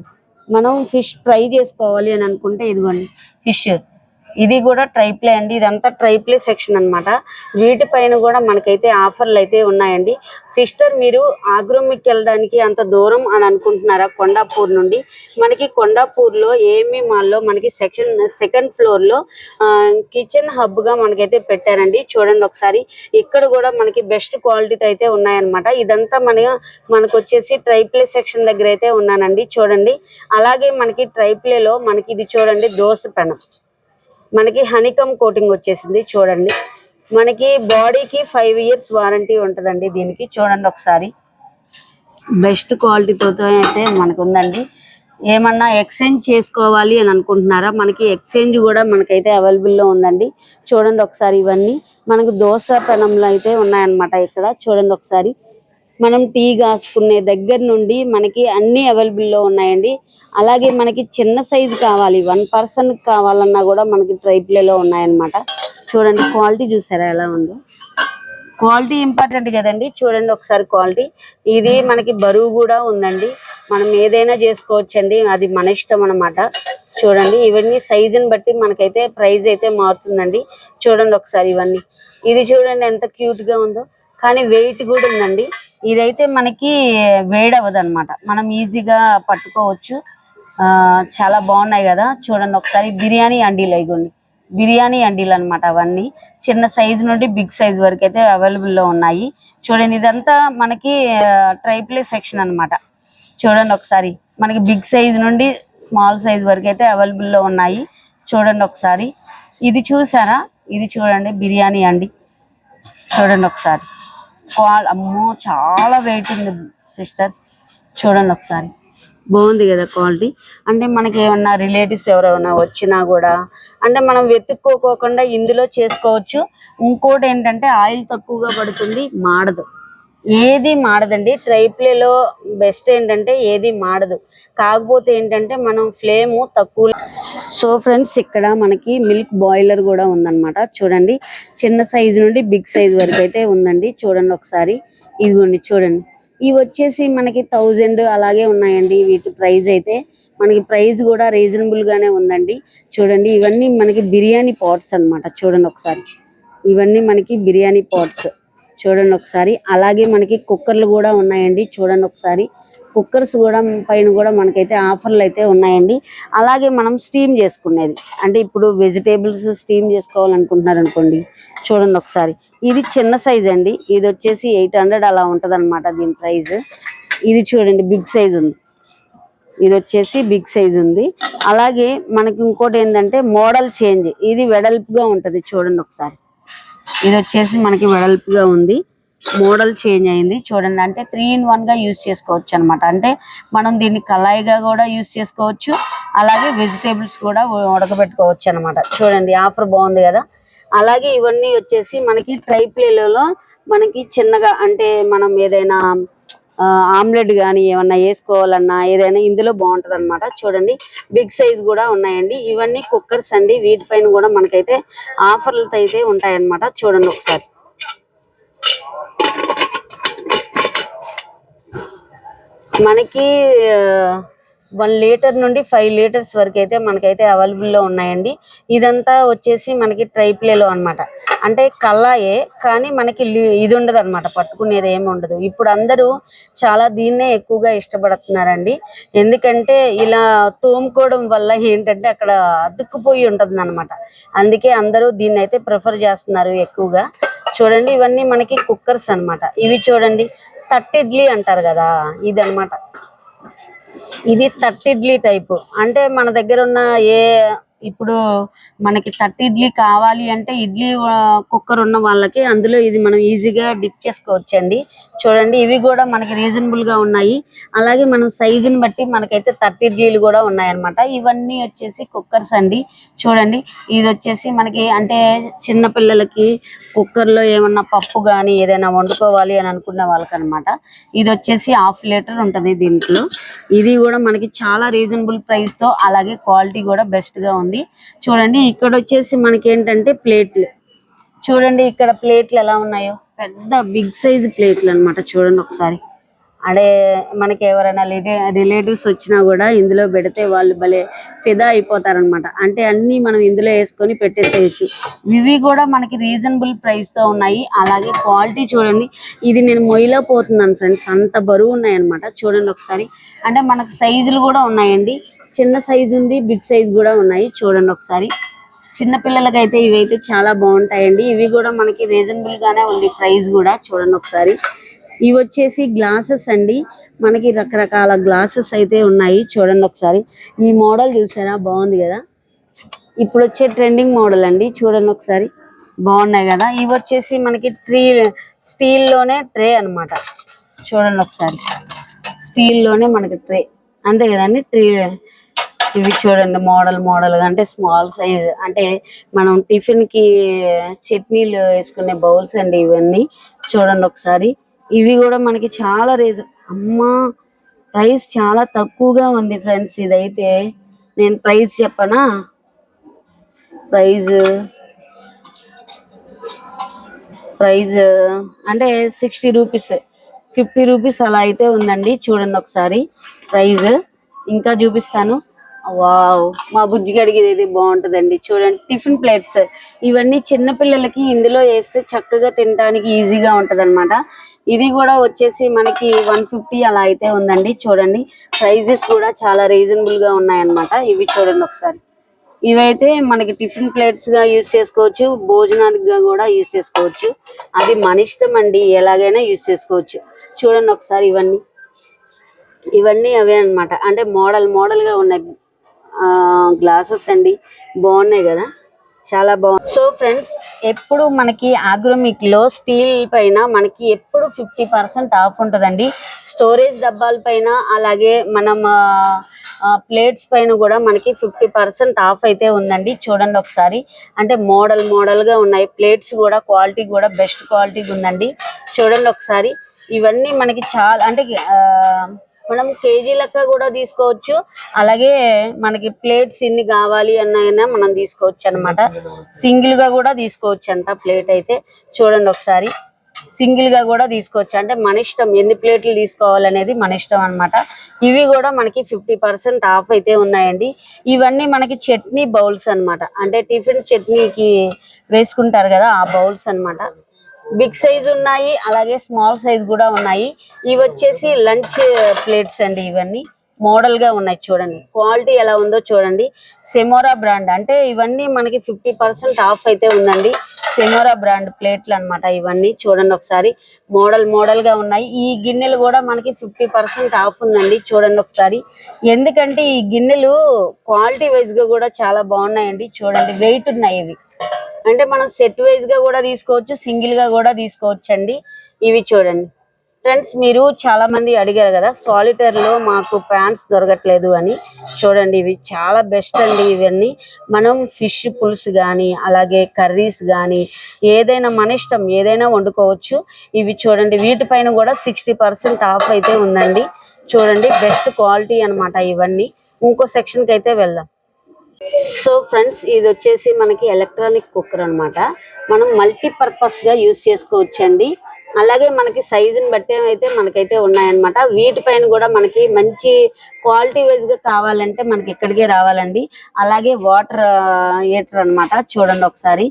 మనం ఫిష్ ఫ్రై చేసుకోవాలి అని అనుకుంటే ఇదిగోండి ఫిష్. ఇది కూడా ట్రైప్లే అండి. ఇదంతా ట్రైప్లే సెక్షన్ అన్నమాట. వీటిపైన కూడా మనకైతే ఆఫర్లు అయితే ఉన్నాయండి. సిస్టర్, మీరు ఆగ్రోమిక్ వెళ్ళడానికి అంత దూరం అని అనుకుంటున్నారా? కొండాపూర్ నుండి మనకి కొండాపూర్లో ఏఎంబి మాల్లో మనకి సెకండ్ ఫ్లోర్లో కిచెన్ హబ్గా మనకైతే పెట్టారండి. చూడండి ఒకసారి, ఇక్కడ కూడా మనకి బెస్ట్ క్వాలిటీతో అయితే ఉన్నాయన్నమాట. ఇదంతా మనకు వచ్చేసి ట్రైప్లే సెక్షన్ దగ్గర అయితే ఉన్నానండి. చూడండి అలాగే మనకి ట్రైప్లేలో మనకి ఇది చూడండి దోశ పెనం, మనకి హనీకమ్ కోటింగ్ వచ్చేసింది. చూడండి మనకి బాడీకి 5 years వారంటీ ఉంటుందండి దీనికి. చూడండి ఒకసారి, బెస్ట్ క్వాలిటీతో అయితే మనకు ఉందండి. ఏమన్నా ఎక్స్చేంజ్ చేసుకోవాలి అని అనుకుంటున్నారా? మనకి ఎక్స్చేంజ్ కూడా మనకైతే అవైలబుల్లో ఉందండి. చూడండి ఒకసారి, ఇవన్నీ మనకు దోశ పెనంలో అయితే ఉన్నాయన్నమాట. ఇక్కడ చూడండి ఒకసారి, మనం టీ కాసుకునే దగ్గర నుండి మనకి అన్ని అవైలబుల్లో ఉన్నాయండి. అలాగే మనకి చిన్న సైజు కావాలి, 1 person కావాలన్నా కూడా మనకి ట్రైప్లేలో ఉన్నాయన్నమాట. చూడండి క్వాలిటీ చూసారా ఎలా ఉందో. క్వాలిటీ ఇంపార్టెంట్ కదండి. చూడండి ఒకసారి క్వాలిటీ. ఇది మనకి బరువు కూడా ఉందండి. మనం ఏదైనా చేసుకోవచ్చండి, అది మన ఇష్టం అన్నమాట. చూడండి ఇవన్నీ సైజుని బట్టి మనకైతే ప్రైస్ అయితే మారుతుందండి. చూడండి ఒకసారి ఇవన్నీ. ఇది చూడండి ఎంత క్యూట్ గా ఉందో, కానీ వెయిట్ కూడా ఉందండి. ఇదైతే మనకి వేడవదు అనమాట, మనం ఈజీగా పట్టుకోవచ్చు. చాలా బాగున్నాయి కదా. చూడండి ఒకసారి, బిర్యానీ అండీలు అయిగోండి, బిర్యానీ అండీలు అనమాట. అవన్నీ చిన్న సైజు నుండి బిగ్ సైజ్ వరకు అయితే అవైలబుల్లో ఉన్నాయి. చూడండి ఇదంతా మనకి ట్రైప్లే సెక్షన్ అన్నమాట. చూడండి ఒకసారి, మనకి బిగ్ సైజ్ నుండి స్మాల్ సైజ్ వరకు అయితే అవైలబుల్లో ఉన్నాయి. చూడండి ఒకసారి, ఇది చూసారా, ఇది చూడండి బిర్యానీ అండి. చూడండి ఒకసారి, అమ్మో చాలా వెయిట్ ఉంది సిస్టర్స్. చూడండి ఒకసారి, బాగుంది కదా క్వాలిటీ. అంటే మనకి ఏమన్నా రిలేటివ్స్ ఎవరైనా వచ్చినా కూడా అంటే మనం వెతుక్కోకుండా ఇందులో చేసుకోవచ్చు. ఇంకోటి ఏంటంటే ఆయిల్ తక్కువగా పడుతుంది, మాడదు, ఏది మాడదండి. ట్రైప్లేలో బెస్ట్ ఏంటంటే ఏది మాడదు. కాకపోతే ఏంటంటే మనం ఫ్లేమ్ తక్కువ. సో ఫ్రెండ్స్, ఇక్కడ మనకి మిల్క్ బాయిలర్ కూడా ఉందన్నమాట. చూడండి, చిన్న సైజు నుండి బిగ్ సైజ్ వరకు అయితే ఉందండి. చూడండి ఒకసారి, ఇదిగోండి చూడండి. ఇవి వచ్చేసి మనకి 1000 అలాగే ఉన్నాయండి. వీటి ప్రైస్ అయితే మనకి ప్రైస్ కూడా రీజనబుల్ గానే ఉందండి. చూడండి, ఇవన్నీ మనకి బిర్యానీ పాట్స్ అన్నమాట. చూడండి ఒకసారి, ఇవన్నీ మనకి బిర్యానీ పాట్స్. చూడండి ఒకసారి. అలాగే మనకి కుక్కర్లు కూడా ఉన్నాయండి. చూడండి ఒకసారి, కుక్కర్స్ కూడా పైన కూడా మనకైతే ఆఫర్లు అయితే ఉన్నాయండి. అలాగే మనం స్టీమ్ చేసుకునేది, అంటే ఇప్పుడు వెజిటేబుల్స్ స్టీమ్ చేసుకోవాలనుకుంటున్నారు అనుకోండి. చూడండి ఒకసారి, ఇది చిన్న సైజ్ అండి. ఇది వచ్చేసి 800 అలా ఉంటది అనమాట దీని ప్రైస్. ఇది చూడండి బిగ్ సైజ్ ఉంది. ఇది వచ్చేసి బిగ్ సైజ్ ఉంది. అలాగే మనకి ఇంకోటి ఏంటంటే మోడల్ చేంజ్, ఇది వెడల్పుగా ఉంటది. చూడండి ఒకసారి, ఇది వచ్చేసి మనకి వెడల్పుగా ఉంది, మోడల్ చేంజ్ అయింది. చూడండి, అంటే 3 in 1 గా యూజ్ చేసుకోవచ్చు అనమాట. అంటే మనం దీన్ని కళాయిగా కూడా యూజ్ చేసుకోవచ్చు, అలాగే వెజిటేబుల్స్ కూడా ఉడకబెట్టుకోవచ్చు అనమాట. చూడండి, ఆఫర్ బాగుంది కదా. అలాగే ఇవన్నీ వచ్చేసి మనకి ట్రైప్లేలో మనకి చిన్నగా, అంటే మనం ఏదైనా ఆమ్లెట్ కానీ ఏమన్నా వేసుకోవాలన్నా ఏదైనా ఇందులో బాగుంటది అనమాట. చూడండి, బిగ్ సైజ్ కూడా ఉన్నాయండి. ఇవన్నీ కుక్కర్స్ అండి. వీటిపైన కూడా మనకైతే ఆఫర్లతో అయితే ఉంటాయన్నమాట. చూడండి ఒకసారి, మనకి 1 లీటర్ నుండి 5 లీటర్స్ వరకు అయితే మనకైతే అవైలబుల్లో ఉన్నాయండి. ఇదంతా వచ్చేసి మనకి ట్రైప్లేలో అన్నమాట. అంటే కల్లాయే, కానీ మనకి ఇది ఉండదు అనమాట, పట్టుకునేది ఏమి ఉండదు. ఇప్పుడు అందరూ చాలా దీన్నే ఎక్కువగా ఇష్టపడుతున్నారండి. ఎందుకంటే ఇలా తోముకోవడం వల్ల ఏంటంటే అక్కడ అతుక్కుపోయి ఉంటుంది అనమాట. అందుకే అందరూ దీన్ని అయితే ప్రిఫర్ చేస్తున్నారు ఎక్కువగా. చూడండి, ఇవన్నీ మనకి కుక్కర్స్ అన్నమాట. ఇవి చూడండి, తట్టు ఇడ్లీ అంటారు కదా, ఇది అనమాట. ఇది తట్టు ఇడ్లీ టైపు. అంటే మన దగ్గర ఉన్న ఇప్పుడు మనకి తట్టు ఇడ్లీ కావాలి అంటే ఇడ్లీ కుక్కర్ ఉన్న వాళ్ళకి అందులో ఇది మనం ఈజీగా డిప్ చేసుకోవచ్చండి. చూడండి, ఇవి కూడా మనకి రీజనబుల్ గా ఉన్నాయి. అలాగే మనం సైజుని బట్టి మనకైతే తట్టు ఇడ్లీలు కూడా ఉన్నాయన్నమాట. ఇవన్నీ వచ్చేసి కుక్కర్స్ అండి. చూడండి, ఇది వచ్చేసి మనకి అంటే చిన్న పిల్లలకి కుక్కర్లో ఏమన్నా పప్పు కానీ ఏదైనా వండుకోవాలి అని అనుకున్న వాళ్ళకనమాట. ఇది వచ్చేసి 1/2 లీటర్ ఉంటుంది దీంట్లో. ఇది కూడా మనకి చాలా రీజనబుల్ ప్రైస్ తో, అలాగే క్వాలిటీ కూడా బెస్ట్ గా ఉంది. చూడండి, ఇక్కడ వచ్చేసి మనకి ఏంటంటే ప్లేట్లు. చూడండి, ఇక్కడ ప్లేట్లు ఎలా ఉన్నాయో, పెద్ద బిగ్ సైజ్ ప్లేట్లు అన్నమాట. చూడండి ఒకసారి, అడే మనకి ఎవరైనా రిలేటివ్స్ వచ్చినా కూడా ఇందులో పెడితే వాళ్ళు భలే ఫిదా అయిపోతారనమాట. అంటే అన్ని మనం ఇందులో వేసుకొని పెట్టేసేయచ్చు. ఇవి కూడా మనకి రీజనబుల్ ప్రైస్ తో ఉన్నాయి. అలాగే క్వాలిటీ చూడండి, ఇది నేను మొయ్యిలో పోతున్నాను ఫ్రెండ్స్, అంత బరువు ఉన్నాయి అనమాట. చూడండి ఒకసారి, అంటే మనకు సైజులు కూడా ఉన్నాయండి. చిన్న సైజు ఉంది, బిగ్ సైజ్ కూడా ఉన్నాయి. చూడండి ఒకసారి, చిన్న పిల్లలకైతే ఇవైతే చాలా బాగుంటాయండి. ఇవి కూడా మనకి రీజనబుల్ గానే ఉంది ప్రైస్ కూడా. చూడండి ఒకసారి, ఇవి వచ్చేసి గ్లాసెస్ అండి. మనకి రకరకాల గ్లాసెస్ అయితే ఉన్నాయి. చూడండి ఒకసారి, ఈ మోడల్ చూసారా, బాగుంది కదా. ఇప్పుడు వచ్చే ట్రెండింగ్ మోడల్ అండి. చూడండి ఒకసారి, బాగున్నాయి కదా. ఇవి వచ్చేసి మనకి స్టీల్ లోనే ట్రే అన్నమాట. చూడండి ఒకసారి, స్టీల్ లోనే మనకి ట్రే, అంతే కదండి ట్రే. ఇవి చూడండి మోడల్ గా, అంటే స్మాల్ సైజ్, అంటే మనం టిఫిన్ కి చట్నీలు వేసుకునే బౌల్స్ అండి ఇవన్నీ. చూడండి ఒకసారి, ఇవి కూడా మనకి చాలా ప్రైస్ చాలా తక్కువగా ఉంది ఫ్రెండ్స్. ఇదైతే నేను ప్రైస్ చెప్పనా, ప్రైస్ అంటే 60 రూపీస్, 50 రూపీస్ అలా అయితే ఉందండి. చూడండి ఒకసారి ప్రైస్. ఇంకా చూపిస్తాను. వావ్, మా బుజ్జికి అడిగేది ఇది బాగుంటుందండి. చూడండి, టిఫిన్ ప్లేట్స్. ఇవన్నీ చిన్న పిల్లలకి ఇందులో వేస్తే చక్కగా తినడానికి ఈజీగా ఉంటది అనమాట. ఇది కూడా వచ్చేసి మనకి 150 అలా అయితే ఉందండి. చూడండి, ప్రైజెస్ కూడా చాలా రీజనబుల్ గా ఉన్నాయన్నమాట. ఇవి చూడండి ఒకసారి, ఇవైతే మనకి టిఫిన్ ప్లేట్స్ గా యూజ్ చేసుకోవచ్చు, భోజనానికి కూడా యూజ్ చేసుకోవచ్చు. అది మన ఇష్టం అండి, ఎలాగైనా యూజ్ చేసుకోవచ్చు. చూడండి ఒకసారి, ఇవన్నీ అవే అన్నమాట. అంటే మోడల్ గా ఉన్నాయి గ్లాసెస్ అండి, బాగున్నాయి కదా. చాలా బాగుంది. సో ఫ్రెండ్స్, ఎప్పుడు మనకి ఆగ్రోమిక్ లో స్టీల్ పైన మనకి ఎప్పుడు 50% ఆఫ్ ఉంటుందండి. స్టోరేజ్ డబ్బాల పైన అలాగే మనం ప్లేట్స్ పైన కూడా మనకి 50% ఆఫ్ అయితే ఉందండి. చూడండి ఒకసారి. అంటే మోడల్ గా ఉన్నాయి. ప్లేట్స్ కూడా క్వాలిటీ కూడా బెస్ట్ క్వాలిటీ ఉందండి. చూడండి ఒకసారి. ఇవన్నీ మనకి చాలా అంటే మనం కేజీ లెక్క కూడా తీసుకోవచ్చు. అలాగే మనకి ప్లేట్స్ ఇన్ని కావాలి అన్నా మనం తీసుకోవచ్చు అన్నమాట. సింగిల్ గా కూడా తీసుకోవచ్చు అంట ప్లేట్ అయితే. చూడండి ఒకసారి. సింగిల్ గా కూడా తీసుకోవచ్చు. అంటే మన ఇష్టం ఎన్ని ప్లేట్లు తీసుకోవాలనేది మన ఇష్టం అన్నమాట. ఇవి కూడా మనకి 50% ఆఫ్ అయితే ఉన్నాయండి. ఇవన్నీ మనకి చట్నీ బౌల్స్ అన్నమాట. అంటే టిఫిన్ చట్నీకి వేసుకుంటారు కదా, ఆ బౌల్స్ అన్నమాట. బిగ్ సైజ్ ఉన్నాయి, అలాగే స్మాల్ సైజ్ కూడా ఉన్నాయి. ఇవి వచ్చేసి లంచ్ ప్లేట్స్ అండి. ఇవన్నీ మోడల్ గా ఉన్నాయి. చూడండి క్వాలిటీ ఎలా ఉందో చూడండి. సెమోరా బ్రాండ్. అంటే ఇవన్నీ మనకి 50% ఆఫ్ అయితే ఉందండి. సెమోరా బ్రాండ్ ప్లేట్లు అన్నమాట. ఇవన్నీ చూడండి ఒకసారి. మోడల్ గా ఉన్నాయి. ఈ గిన్నెలు కూడా మనకి 50% ఆఫ్ ఉందండి. చూడండి ఒకసారి. ఎందుకంటే ఈ గిన్నెలు క్వాలిటీ వైజ్ గా కూడా చాలా బాగున్నాయండి. చూడండి వెయిట్ ఉన్నాయి ఇవి. అంటే మనం సెట్ వైజ్ గా కూడా తీసుకోవచ్చు, సింగిల్ గా కూడా తీసుకోవచ్చు అండి. ఇవి చూడండి ఫ్రెండ్స్. మీరు చాలా మంది అడిగారు కదా సాలిటర్ లో మాకు ప్యాన్స్ దొరకట్లేదు అని. చూడండి ఇవి చాలా బెస్ట్ అండి. ఇవన్నీ మనం ఫిష్ పులుసు కానీ అలాగే కర్రీస్ కానీ ఏదైనా మన ఇష్టం ఏదైనా వండుకోవచ్చు. ఇవి చూడండి. వీటిపైన కూడా 60% ఆఫ్ అయితే ఉందండి. చూడండి బెస్ట్ క్వాలిటీ అన్నమాట ఇవన్నీ. ఇంకో సెక్షన్ కి అయితే వెళ్దాం. సో ఫ్రెండ్స్, ఇది వచ్చేసి మనకి ఎలక్ట్రానిక్ కుక్కర్ అన్నమాట. మనం మల్టీపర్పస్ గా యూజ్ చేసుకోవచ్చు అండి. అలాగే మనకి సైజుని బట్టి అయితే మనకైతే ఉన్నాయన్నమాట. వీటిపైన కూడా మనకి మంచి క్వాలిటీ వైజ్ గా కావాలంటే మనకి ఇక్కడికే రావాలండి. అలాగే వాటర్ హీటర్ అన్నమాట. చూడండి ఒకసారి.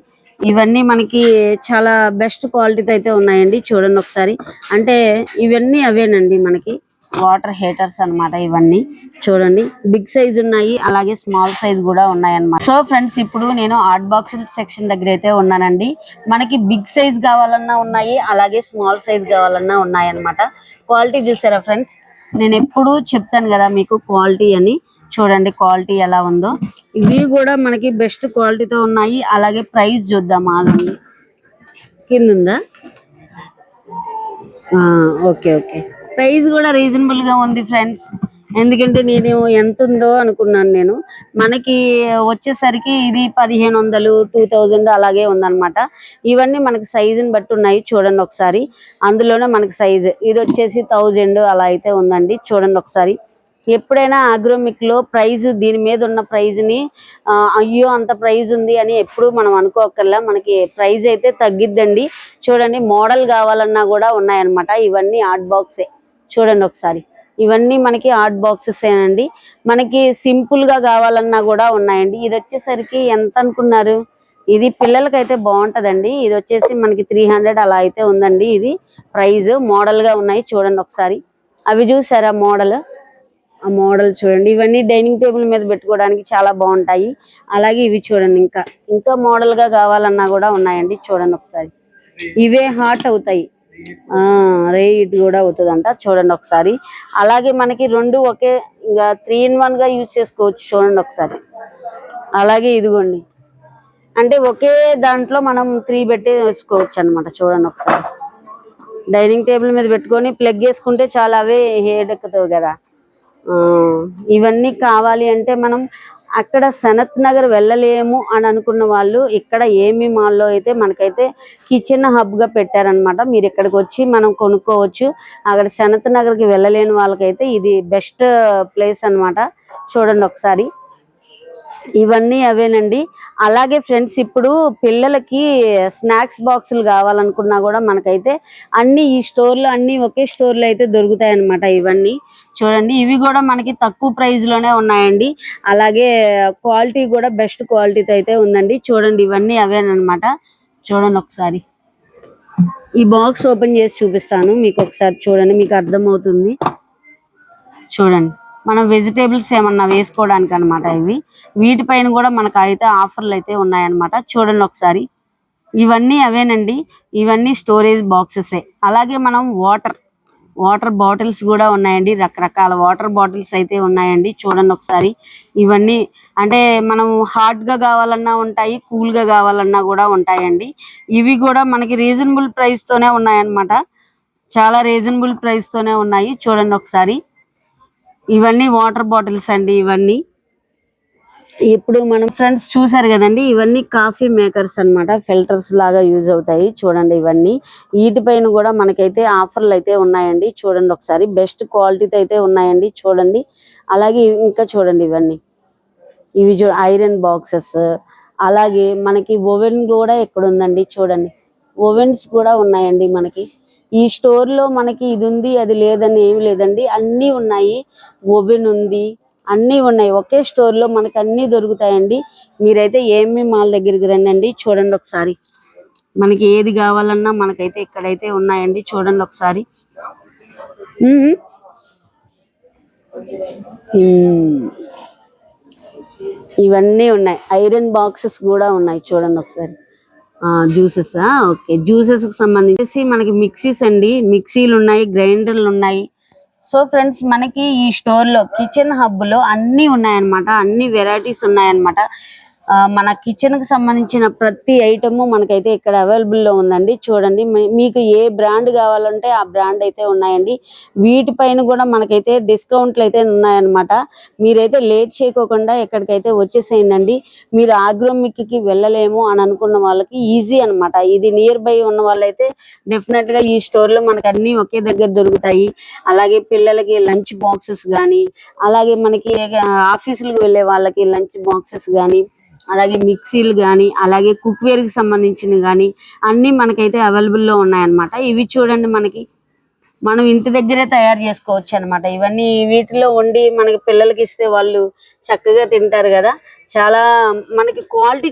ఇవన్నీ మనకి చాలా బెస్ట్ క్వాలిటీతో అయితే ఉన్నాయండి. చూడండి ఒకసారి. అంటే ఇవన్నీ అవేనండి మనకి వాటర్ హీటర్స్ అన్నమాట. ఇవన్నీ చూడండి బిగ్ సైజ్ ఉన్నాయి, అలాగే స్మాల్ సైజ్ కూడా ఉన్నాయి అన్నమాట. సో ఫ్రెండ్స్, ఇప్పుడు నేను హాట్ బాక్స్ సెక్షన్ దగ్గర అయితే ఉన్నానండి. మనకి బిగ్ సైజ్ కావాలన్నా ఉన్నాయి, అలాగే స్మాల్ సైజ్ కావాలన్నా ఉన్నాయి అన్నమాట. క్వాలిటీ చూసారా ఫ్రెండ్స్? నేను ఎప్పుడు చెప్తాను కదా మీకు క్వాలిటీ అని. చూడండి క్వాలిటీ ఎలా ఉందో. ఇవి కూడా మనకి బెస్ట్ క్వాలిటీతో ఉన్నాయి. అలాగే ప్రైస్ చూద్దాం. ఆగండి, కింద ఉందా? Okay okay. ప్రైస్ కూడా రీజనబుల్ గా ఉంది ఫ్రెండ్స్. ఎందుకంటే నేను ఎంత ఉందో అనుకున్నాను. నేను మనకి వచ్చేసరికి ఇది 1500, 2000 అలాగే ఉందన్నమాట. ఇవన్నీ మనకి సైజుని బట్టి ఉన్నాయి. చూడండి ఒకసారి. అందులోనే మనకి సైజు ఇది వచ్చేసి 1000 అలా అయితే ఉందండి. చూడండి ఒకసారి. ఎప్పుడైనా ఆగ్రోమిక్ లో ప్రైజ్, దీని మీద ఉన్న ప్రైజ్ ని అయ్యో అంత ప్రైజ్ ఉంది అని ఎప్పుడు మనం అనుకోకర్లా. మనకి ప్రైజ్ అయితే తగ్గిద్దండి. చూడండి మోడల్ కావాలన్నా కూడా ఉన్నాయన్నమాట. ఇవన్నీ హాట్ బాక్సే. చూడండి ఒకసారి. ఇవన్నీ మనకి హాట్ బాక్సెస్ ఏనండి. మనకి సింపుల్ గా కావాలన్నా కూడా ఉన్నాయండి. ఇది వచ్చేసరికి ఎంత అనుకున్నారు? ఇది పిల్లలకైతే బాగుంటదండి. ఇది వచ్చేసి మనకి 300 అలా అయితే ఉందండి. ఇది ప్రైజ్. మోడల్ గా ఉన్నాయి. చూడండి ఒకసారి. అవి చూసారా మోడల్? ఆ మోడల్ చూడండి. ఇవన్నీ డైనింగ్ టేబుల్ మీద పెట్టుకోవడానికి చాలా బాగుంటాయి. అలాగే ఇవి చూడండి. ఇంకా మోడల్ గా కావాలన్నా కూడా ఉన్నాయండి. చూడండి ఒకసారి. ఇవే హాట్ అవుతాయి. రేట్ కూడా అవుతుందంట. చూడండి ఒకసారి. అలాగే మనకి రెండు ఒకే 3 in 1 గా యూజ్ చేసుకోవచ్చు. చూడండి ఒకసారి. అలాగే ఇదిగోండి. అంటే ఒకే దాంట్లో మనం 3 పెట్టి వేసుకోవచ్చు అనమాట. చూడండి ఒకసారి. డైనింగ్ టేబుల్ మీద పెట్టుకొని ప్లగ్ వేసుకుంటే చాలా అవే హెడ్ ఎక్కుతావు కదా. ఇవన్నీ కావాలి అంటే మనం అక్కడ సనత్ నగర్ వెళ్ళలేము అని అనుకున్న వాళ్ళు ఇక్కడ ఏమి మాల్లో అయితే మనకైతే కిచెన్ హబ్ గా పెట్టారనమాట. మీరు ఇక్కడికి వచ్చి మనం కొనుక్కోవచ్చు. అక్కడ సనత్ నగర్ కి వెళ్ళలేని వాళ్ళకైతే ఇది బెస్ట్ ప్లేస్ అన్నమాట. చూడండి ఒకసారి. ఇవన్నీ అవేనండి. అలాగే ఫ్రెండ్స్, ఇప్పుడు పిల్లలకి స్నాక్స్ బాక్సులు కావాలనుకున్నా కూడా మనకైతే అన్ని ఈ స్టోర్లో అన్ని ఒకే స్టోర్లో అయితే దొరుకుతాయి అన్నమాట. ఇవన్నీ చూడండి. ఇవి కూడా మనకి తక్కువ ప్రైస్ లోనే ఉన్నాయండి. అలాగే క్వాలిటీ కూడా బెస్ట్ క్వాలిటీతో అయితే ఉందండి. చూడండి ఇవన్నీ అవేనమాట. చూడండి ఒకసారి. ఈ బాక్స్ ఓపెన్ చేసి చూపిస్తాను మీకు ఒకసారి. చూడండి, మీకు అర్థమవుతుంది. చూడండి, మనం వెజిటేబుల్స్ ఏమన్నా వేసుకోవడానికి అనమాట ఇవి. వీటిపైన కూడా మనకు అయితే ఆఫర్లు అయితే ఉన్నాయన్నమాట. చూడండి ఒకసారి. ఇవన్నీ అవేనండి. ఇవన్నీ స్టోరేజ్ బాక్సెసే. అలాగే మనం వాటర్ బాటిల్స్ కూడా ఉన్నాయండి, రకరకాల వాటర్ బాటిల్స్ అయితే ఉన్నాయండి. చూడండి ఒకసారి. ఇవన్నీ అంటే మనం హాట్ గా కావాలన్నా ఉంటాయి, కూల్ గా కావాలన్నా కూడా ఉంటాయండి. ఇవి కూడా మనకి రీజనబుల్ ప్రైస్ తోనే ఉన్నాయన్నమాట. చాలా రీజనబుల్ ప్రైస్ తోనే ఉన్నాయి. చూడండి ఒకసారి. ఇవన్నీ వాటర్ బాటిల్స్ అండి. ఇవన్నీ ఇప్పుడు మనం ఫ్రెండ్స్ చూసారు కదండి, ఇవన్నీ కాఫీ మేకర్స్ అన్నమాట. ఫిల్టర్స్ లాగా యూజ్ అవుతాయి. చూడండి ఇవన్నీ. వీటిపైన కూడా మనకైతే ఆఫర్లు అయితే ఉన్నాయండి. చూడండి ఒకసారి. బెస్ట్ క్వాలిటీతో అయితే ఉన్నాయండి. చూడండి. అలాగే ఇంకా చూడండి ఇవన్నీ. ఇవి ఐరన్ బాక్సెస్. అలాగే మనకి ఓవెన్ కూడా ఎక్కడ ఉందండి. చూడండి. ఓవెన్స్ కూడా ఉన్నాయండి మనకి. ఈ స్టోర్ లో మనకి ఇది ఉంది అది లేదని ఏమి లేదండి, అన్నీ ఉన్నాయి. ఓవెన్ ఉంది, అన్నీ ఉన్నాయి. ఒకే స్టోర్ లో మనకి అన్నీ దొరుకుతాయండి. మీరైతే ఏమి మాల్ దగ్గరికి రండి. చూడండి ఒకసారి. మనకి ఏది కావాలన్నా మనకైతే ఇక్కడైతే ఉన్నాయండి. చూడండి ఒకసారి. ఇవన్నీ ఉన్నాయి. ఐరన్ బాక్సెస్ కూడా ఉన్నాయి. చూడండి ఒకసారి. జ్యూసెస్. ఓకే, జ్యూసెస్ కి సంబంధించి మనకి మిక్సీస్ అండి. మిక్సీలు ఉన్నాయి, గ్రైండర్లు ఉన్నాయి. సో ఫ్రెండ్స్, మనకి ఈ స్టోర్ లో కిచెన్ హబ్ లో అన్ని ఉన్నాయన్నమాట. అన్ని వెరైటీస్ ఉన్నాయన్నమాట. మన కిచెన్ కి సంబంధించిన ప్రతి ఐటమ్ మనకైతే ఇక్కడ అవైలబుల్ లో ఉందండి. చూడండి. మీకు ఏ బ్రాండ్ కావాలంటే ఆ బ్రాండ్ అయితే ఉన్నాయండి. వీటిపైన కూడా మనకైతే డిస్కౌంట్లు అయితే ఉన్నాయన్నమాట. మీరైతే లేట్ చేయకోకుండా ఎక్కడికైతే వచ్చేసేయండి. మీరు ఆగ్రోమిక్ కి వెళ్ళలేము అని అనుకున్న వాళ్ళకి ఈజీ అన్నమాట. ఇది నియర్ బై ఉన్న వాళ్ళైతే డెఫినెట్ గా ఈ స్టోర్ లో మనకి అన్ని ఒకే దగ్గర దొరుకుతాయి. అలాగే పిల్లలకి లంచ్ బాక్సెస్ గానీ, అలాగే మనకి ఆఫీసులకు వెళ్ళే వాళ్ళకి లంచ్ బాక్సెస్ గానీ, అలాగే మిక్సీలు కానీ, అలాగే కుక్ వేర్ కి సంబంధించినవి కానీ అన్ని మనకైతే అవైలబుల్ లో ఉన్నాయన్నమాట. ఇవి చూడండి. మనకి మనం ఇంటి దగ్గరే తయారు చేసుకోవచ్చు అన్నమాట. ఇవన్నీ వీటిలో వండి మనకి పిల్లలకి ఇస్తే వాళ్ళు చక్కగా తింటారు కదా. చాలా మనకి క్వాలిటీ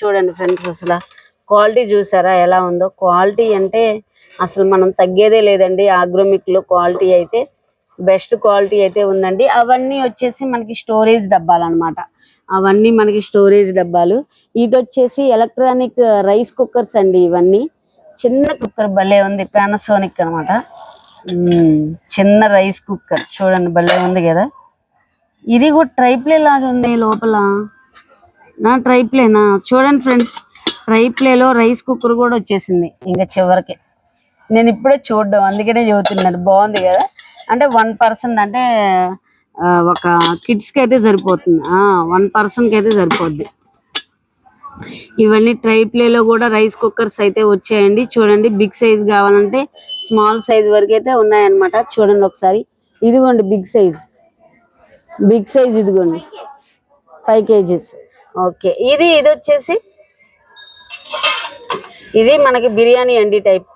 చూడండి ఫ్రెండ్స్. అసలు క్వాలిటీ చూసారా ఎలా ఉందో. క్వాలిటీ అంటే అసలు మనం తగ్గేదే లేదండి. ఆగ్రోమిక్ లో క్వాలిటీ అయితే బెస్ట్ క్వాలిటీ అయితే ఉందండి. అవన్నీ వచ్చేసి మనకి స్టోరేజ్ డబ్బాలు అన్నమాట. అవన్నీ మనకి స్టోరేజ్ డబ్బాలు. ఇది వచ్చేసి ఎలక్ట్రానిక్ రైస్ కుక్కర్స్ అండి. ఇవన్నీ చిన్న కుక్కర్ భలే ఉంది. పానాసోనిక్ అన్నమాట. చిన్న రైస్ కుక్కర్ చూడండి, భలే ఉంది కదా. ఇది కూడా ట్రైప్లే లాగా ఉంది లోపల. ట్రైప్లేనా? చూడండి ఫ్రెండ్స్. ట్రైప్లేలో రైస్ కుక్కర్ కూడా వచ్చేసింది ఇంకా చివరికి. నేను ఇప్పుడే చూడడం, అందుకనే చెబుతున్నాను. బాగుంది కదా. అంటే 1 person, అంటే ఒక కిడ్స్ కి అయితే సరిపోతుంది. 1 person కి అయితే సరిపోద్ది. ఇవన్నీ ట్రైప్లేలో కూడా రైస్ కుక్కర్స్ అయితే వచ్చాయండి. చూడండి. బిగ్ సైజ్ కావాలంటే స్మాల్ సైజ్ వరకు అయితే ఉన్నాయన్నమాట. చూడండి ఒకసారి. ఇదిగోండి బిగ్ సైజ్. ఇదిగోండి 5 kgs. ఓకే. ఇది వచ్చేసి ఇది మనకి బిర్యానీ అండి టైప్,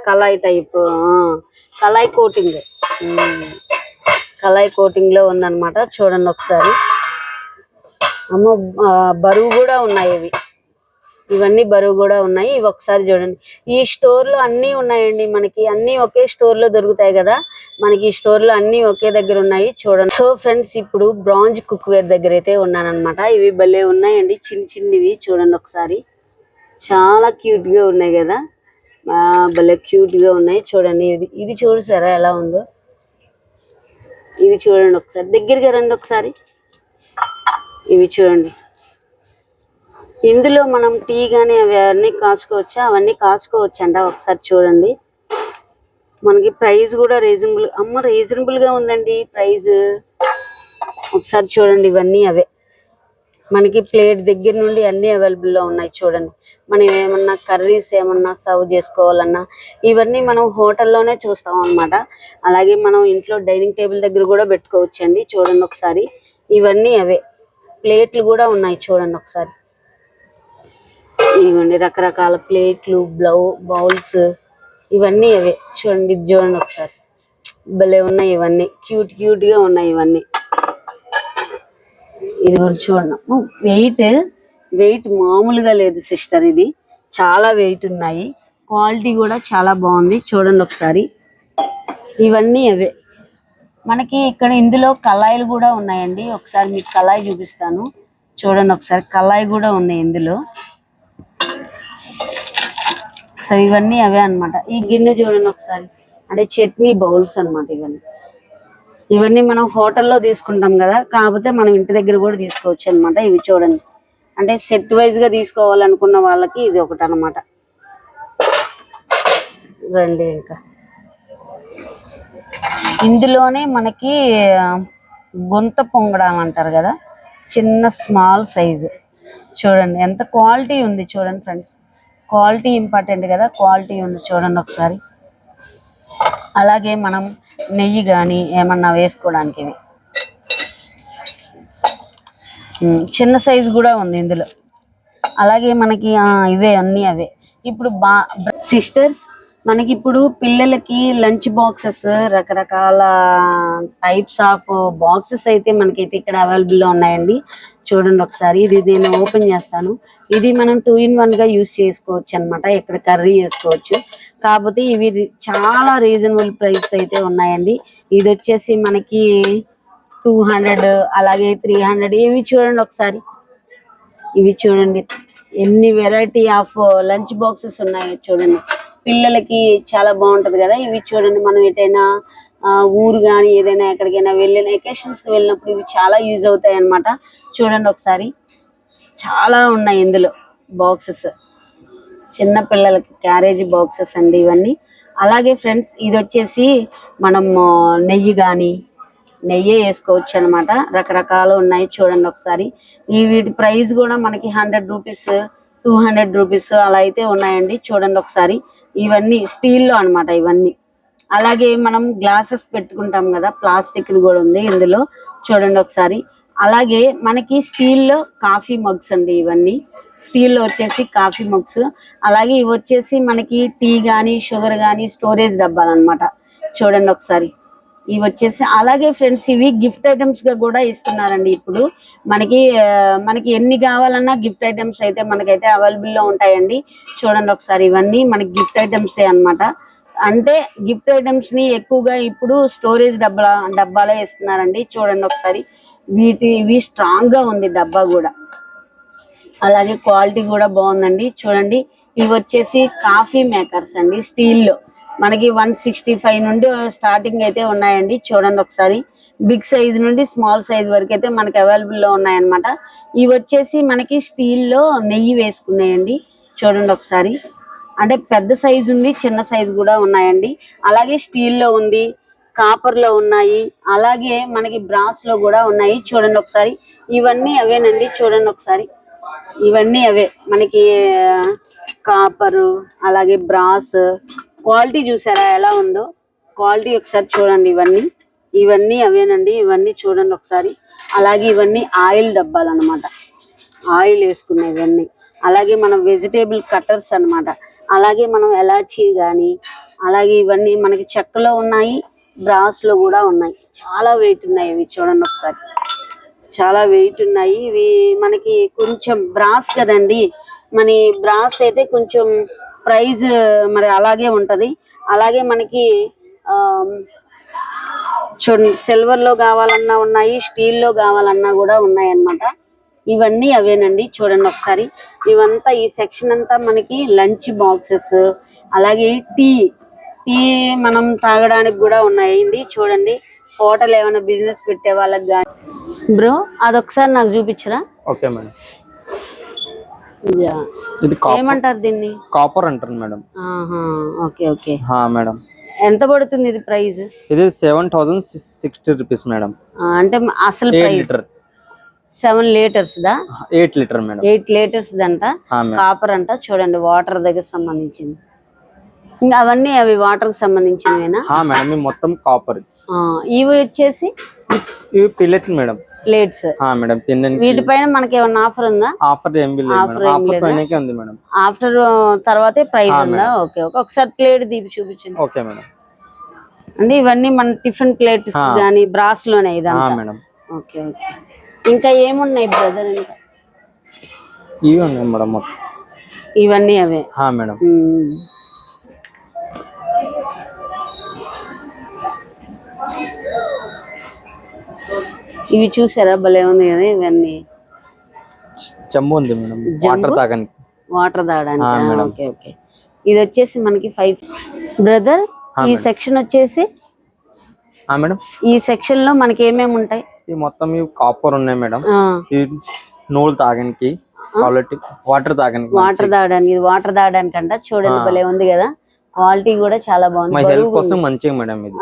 కళాయి టైప్, కళాయి కోటింగ్. కళాయి కోటింగ్ లో ఉందన్నమాట. చూడండి ఒకసారి. అమ్మో, బరువు కూడా ఉన్నాయి ఇవి. ఇవన్నీ బరువు కూడా ఉన్నాయి. ఇవి ఒకసారి చూడండి. ఈ స్టోర్ లో అన్ని ఉన్నాయండి. మనకి అన్ని ఒకే స్టోర్ లో దొరుకుతాయి కదా. మనకి ఈ స్టోర్ లో అన్ని ఒకే దగ్గర ఉన్నాయి. చూడండి. సో ఫ్రెండ్స్, ఇప్పుడు బ్రాంజ్ కుక్ వేర్ దగ్గర అయితే ఉన్నానన్నమాట. ఇవి భలే ఉన్నాయండి, చిన్నవి. చూడండి ఒకసారి. చాలా క్యూట్ గా ఉన్నాయి కదా. భలే క్యూట్ గా ఉన్నాయి. చూడండి. ఇది చూసారా ఎలా ఉందో. ఇది చూడండి ఒకసారి. దగ్గరగా రండి ఒకసారి. ఇవి చూడండి. ఇందులో మనం టీ కానీ అవన్నీ కాచుకోవచ్చా? అవన్నీ కాచుకోవచ్చు అంట. ఒకసారి చూడండి. మనకి ప్రైస్ కూడా రీజనబుల్ గా ఉందండి ప్రైస్. ఒకసారి చూడండి. ఇవన్నీ అవే మనకి ప్లేట్ దగ్గర నుండి అన్ని అవైలబుల్ లో ఉన్నాయి. చూడండి. మనం ఏమన్నా కర్రీస్ ఏమన్నా సర్వ్ చేసుకోవాలన్నా ఇవన్నీ మనం హోటల్లోనే చూస్తాం అన్నమాట. అలాగే మనం ఇంట్లో డైనింగ్ టేబుల్ దగ్గర కూడా పెట్టుకోవచ్చు అండి. చూడండి ఒకసారి. ఇవన్నీ అవే ప్లేట్లు కూడా ఉన్నాయి. చూడండి ఒకసారి. ఇవ్వండి రకరకాల ప్లేట్లు, బౌల్స్, ఇవన్నీ అవే. చూడండి. ఇది చూడండి ఒకసారి. భలే ఉన్నాయి. ఇవన్నీ క్యూట్ గా ఉన్నాయి. ఇవన్నీ ఇది కూడా చూడండి. వెయిట్ మామూలుగా లేదు సిస్టర్. ఇది చాలా వెయిట్ ఉన్నాయి. క్వాలిటీ కూడా చాలా బాగుంది. చూడండి ఒకసారి. ఇవన్నీ అవే మనకి ఇక్కడ. ఇందులో కళాయిలు కూడా ఉన్నాయండి. ఒకసారి మీకు కళాయి చూపిస్తాను. చూడండి ఒకసారి. కళాయి కూడా ఉంది ఇందులో. సో ఇవన్నీ అవే అన్నమాట. ఈ గిన్నె చూడండి ఒకసారి. అంటే చట్నీ బౌల్స్ అన్నమాట ఇవన్నీ మనం హోటల్లో తీసుకుంటాం కదా, కాకపోతే మనం ఇంటి దగ్గర కూడా తీసుకోవచ్చు అన్నమాట. ఇవి చూడండి, అంటే సెట్ వైజ్ గా తీసుకోవాలనుకున్న వాళ్ళకి ఇది ఒకటి అన్నమాట. రండి, ఇంకా ఇందులోనే మనకి గుంత పొంగడం అంటారు కదా, చిన్న స్మాల్ సైజు. చూడండి ఎంత క్వాలిటీ ఉంది చూడండి ఫ్రెండ్స్, క్వాలిటీ ఇంపార్టెంట్ కదా, క్వాలిటీ ఉంది చూడండి ఒకసారి. అలాగే మనం నెయ్యి కానీ ఏమన్నా వేసుకోవడానికి ఇవి చిన్న సైజు కూడా ఉంది ఇందులో. అలాగే మనకి ఇవే అన్నీ అవే. ఇప్పుడు సిస్టర్స్, మనకి ఇప్పుడు పిల్లలకి లంచ్ బాక్సెస్, రకరకాల టైప్స్ ఆఫ్ బాక్సెస్ అయితే మనకైతే ఇక్కడ అవైలబుల్లో ఉన్నాయండి. చూడండి ఒకసారి, ఇది నేను ఓపెన్ చేస్తాను. ఇది మనం 2 in 1 గా యూస్ చేసుకోవచ్చు అనమాట. ఇక్కడ కర్రీ చేసుకోవచ్చు. కాకపోతే ఇవి చాలా రీజనబుల్ ప్రైస్ అయితే ఉన్నాయండి. ఇది వచ్చేసి మనకి 200, అలాగే 300. ఇవి చూడండి ఒకసారి, ఇవి చూడండి ఎన్ని వెరైటీ ఆఫ్ లంచ్ బాక్సెస్ ఉన్నాయో చూడండి. పిల్లలకి చాలా బాగుంటది కదా. ఇవి చూడండి, మనం ఎటైనా ఊరు కానీ ఏదైనా ఎక్కడికైనా వెళ్ళిన ఎకేషన్స్ కి వెళ్ళినప్పుడు ఇవి చాలా యూజ్ అవుతాయి అన్నమాట. చూడండి ఒకసారి, చాలా ఉన్నాయి ఇందులో బాక్సెస్, చిన్న పిల్లలకి క్యారేజీ బాక్సెస్ అండి ఇవన్నీ. అలాగే ఫ్రెండ్స్, ఇది వచ్చేసి మనం నెయ్యి వేసుకోవచ్చు అనమాట. రకరకాలు ఉన్నాయి చూడండి ఒకసారి. వీటి ప్రైస్ కూడా మనకి 100 రూపీస్, 200 రూపీస్ అలా అయితే ఉన్నాయండి. చూడండి ఒకసారి, ఇవన్నీ స్టీల్లో అన్నమాట ఇవన్నీ. అలాగే మనం గ్లాసెస్ పెట్టుకుంటాం కదా, ప్లాస్టిక్ కూడా ఉంది ఇందులో. చూడండి ఒకసారి. అలాగే మనకి స్టీల్లో కాఫీ మగ్స్ అండి ఇవన్నీ. స్టీల్లో వచ్చేసి కాఫీ మగ్స్. అలాగే ఇవి వచ్చేసి మనకి టీ కానీ షుగర్ కానీ స్టోరేజ్ డబ్బాలు అనమాట. చూడండి ఒకసారి, ఇవి వచ్చేసి. అలాగే ఫ్రెండ్స్, ఇవి గిఫ్ట్ ఐటమ్స్ గా కూడా ఇస్తున్నారండి ఇప్పుడు. మనకి ఎన్ని కావాలన్నా గిఫ్ట్ ఐటమ్స్ అయితే మనకైతే అవైలబుల్ లో ఉంటాయండి. చూడండి ఒకసారి, ఇవన్నీ మనకి గిఫ్ట్ ఐటమ్సే అన్నమాట. అంటే గిఫ్ట్ ఐటమ్స్ ని ఎక్కువగా ఇప్పుడు స్టోరేజ్ డబ్బాలే ఇస్తున్నారండి. చూడండి ఒకసారి, ఇవి స్ట్రాంగ్ గా ఉంది డబ్బా కూడా. అలాగే క్వాలిటీ కూడా బాగుందండి. చూడండి, ఇవి వచ్చేసి కాఫీ మేకర్స్ అండి స్టీల్లో. మనకి 165 నుండి స్టార్టింగ్ అయితే ఉన్నాయండి. చూడండి ఒకసారి, బిగ్ సైజ్ నుండి స్మాల్ సైజ్ వరకు అయితే మనకి అవైలబుల్ లో ఉన్నాయన్నమాట. ఇవి వచ్చేసి మనకి స్టీల్లో నెయ్యి వేసుకున్నాయండి. చూడండి ఒకసారి, అంటే పెద్ద సైజు ఉంది, చిన్న సైజు కూడా ఉన్నాయండి. అలాగే స్టీల్లో ఉంది, కాపర్ లో ఉన్నాయి, అలాగే మనకి బ్రాస్ లో కూడా ఉన్నాయి. చూడండి ఒకసారి, ఇవన్నీ అవేనండి. చూడండి ఒకసారి, ఇవన్నీ అవే మనకి కాపరు, అలాగే బ్రాస్. క్వాలిటీ చూసారా ఎలా ఉందో, క్వాలిటీ ఒకసారి చూడండి. ఇవన్నీ అవేనండి. ఇవన్నీ చూడండి ఒకసారి. అలాగే ఇవన్నీ ఆయిల్ డబ్బాలు అన్నమాట, ఆయిల్ వేసుకున్నాయి ఇవన్నీ. అలాగే మనం వెజిటేబుల్ కట్టర్స్ అన్నమాట. అలాగే మనం ఎలాచీ కానీ, అలాగే ఇవన్నీ మనకి చెక్కలో ఉన్నాయి, బ్రాస్ లో కూడా ఉన్నాయి. చాలా వెయిట్ ఉన్నాయి ఇవి. చూడండి ఒకసారి, చాలా వెయిట్ ఉన్నాయి ఇవి. మనకి కొంచెం బ్రాస్ కదండి, మన బ్రాస్ అయితే కొంచెం ప్రైజ్ మరి అలాగే ఉంటది. అలాగే మనకి చూడండి, సిల్వర్ లో కావాలన్నా ఉన్నాయి, స్టీల్ లో కావాలన్నా కూడా ఉన్నాయి అన్నమాట. ఇవన్నీ అవేనండి. చూడండి ఒకసారి, ఇవంతా ఈ సెక్షన్ అంతా మనకి లంచ్ బాక్సెస్, అలాగే టీ మనం తాగడానికి కూడా ఉన్నాయండి. చూడండి, హోటల్ ఏమైనా బిజినెస్ పెట్టే వాళ్ళకి కానీ. బ్రో, అదొకసారి నాకు చూపించరా? Okay madam. ఇది ఏమంటారు దీన్ని? కాపర్ అంటారు మేడం. Okay okay madam. ఎంత పడుతుంది ఇది ప్రైస్? ఇది 7060 రూపీస్ మేడం. అంటే అసలు 7 లీటర్స్ దా? 8 లీటర్ మేడం. 8 లీటర్స్ దంట. కాపర్ అంట. చూడండి, వాటర్ దగ్గర సంబంధించింది. ఇంకా అవన్నీ అవి వాటర్ కి సంబంధించినవేనా? మేడం, మొత్తం కాపర్. ఇవి వచ్చేసి ఇవి పిల్లెట్ మేడం, ప్లేట్స్. మేడం తినండి. వీటిపైన మనకి ఏమన్నా ఆఫర్ ఉందా? ఆఫర్ ఏమీ లేదు మేడం. ఆఫర్ పైనకే ఉంది మేడం. ఆఫ్టర్ తర్వాతే ప్రైస్ ఉందా? ఓకే ఓకే, ఒకసారి ప్లేట్ తీపి చూపించండి. Okay madam. అంటే ఇవన్నీ మన టిఫిన్ ప్లేట్స్ కానీ బ్రాస్ లోనే ఇదంతా మేడం. Okay okay. ఇంకా ఏమున్నాయి బ్రదర్? ఇంకా ఇవి ఉన్నాయి మేడం మొత్తం. ఇవన్నీ అవే మేడం. ఇవి చూసారా, భలే ఉంది కదా. ఇవన్నీ చెంబు ఉంది మేడం, వాటర్ తాగడానికి. Okay okay. ఇది వచ్చేసి మనకి 5 బ్రదర్. ఈ సెక్షన్ వచ్చేసి మేడం ఈ సెక్షన్ లో మనకి ఏమేమి ఉంటాయి? ఈ మొత్తం ఇవి కాపర్ ఉన్నాయి మేడం. ఆ, ఈ నూలు తాగడానికి, క్వాలిటీ వాటర్ తాగడానికి, వాటర్ తాగడానికి. ఇది వాటర్ తాగడానికి అంట. చూడండి భలే ఉంది కదా, క్వాలిటీ కూడా చాలా బాగుంది. మా హెల్త్ కోసం మంచిగా మేడం. ఇది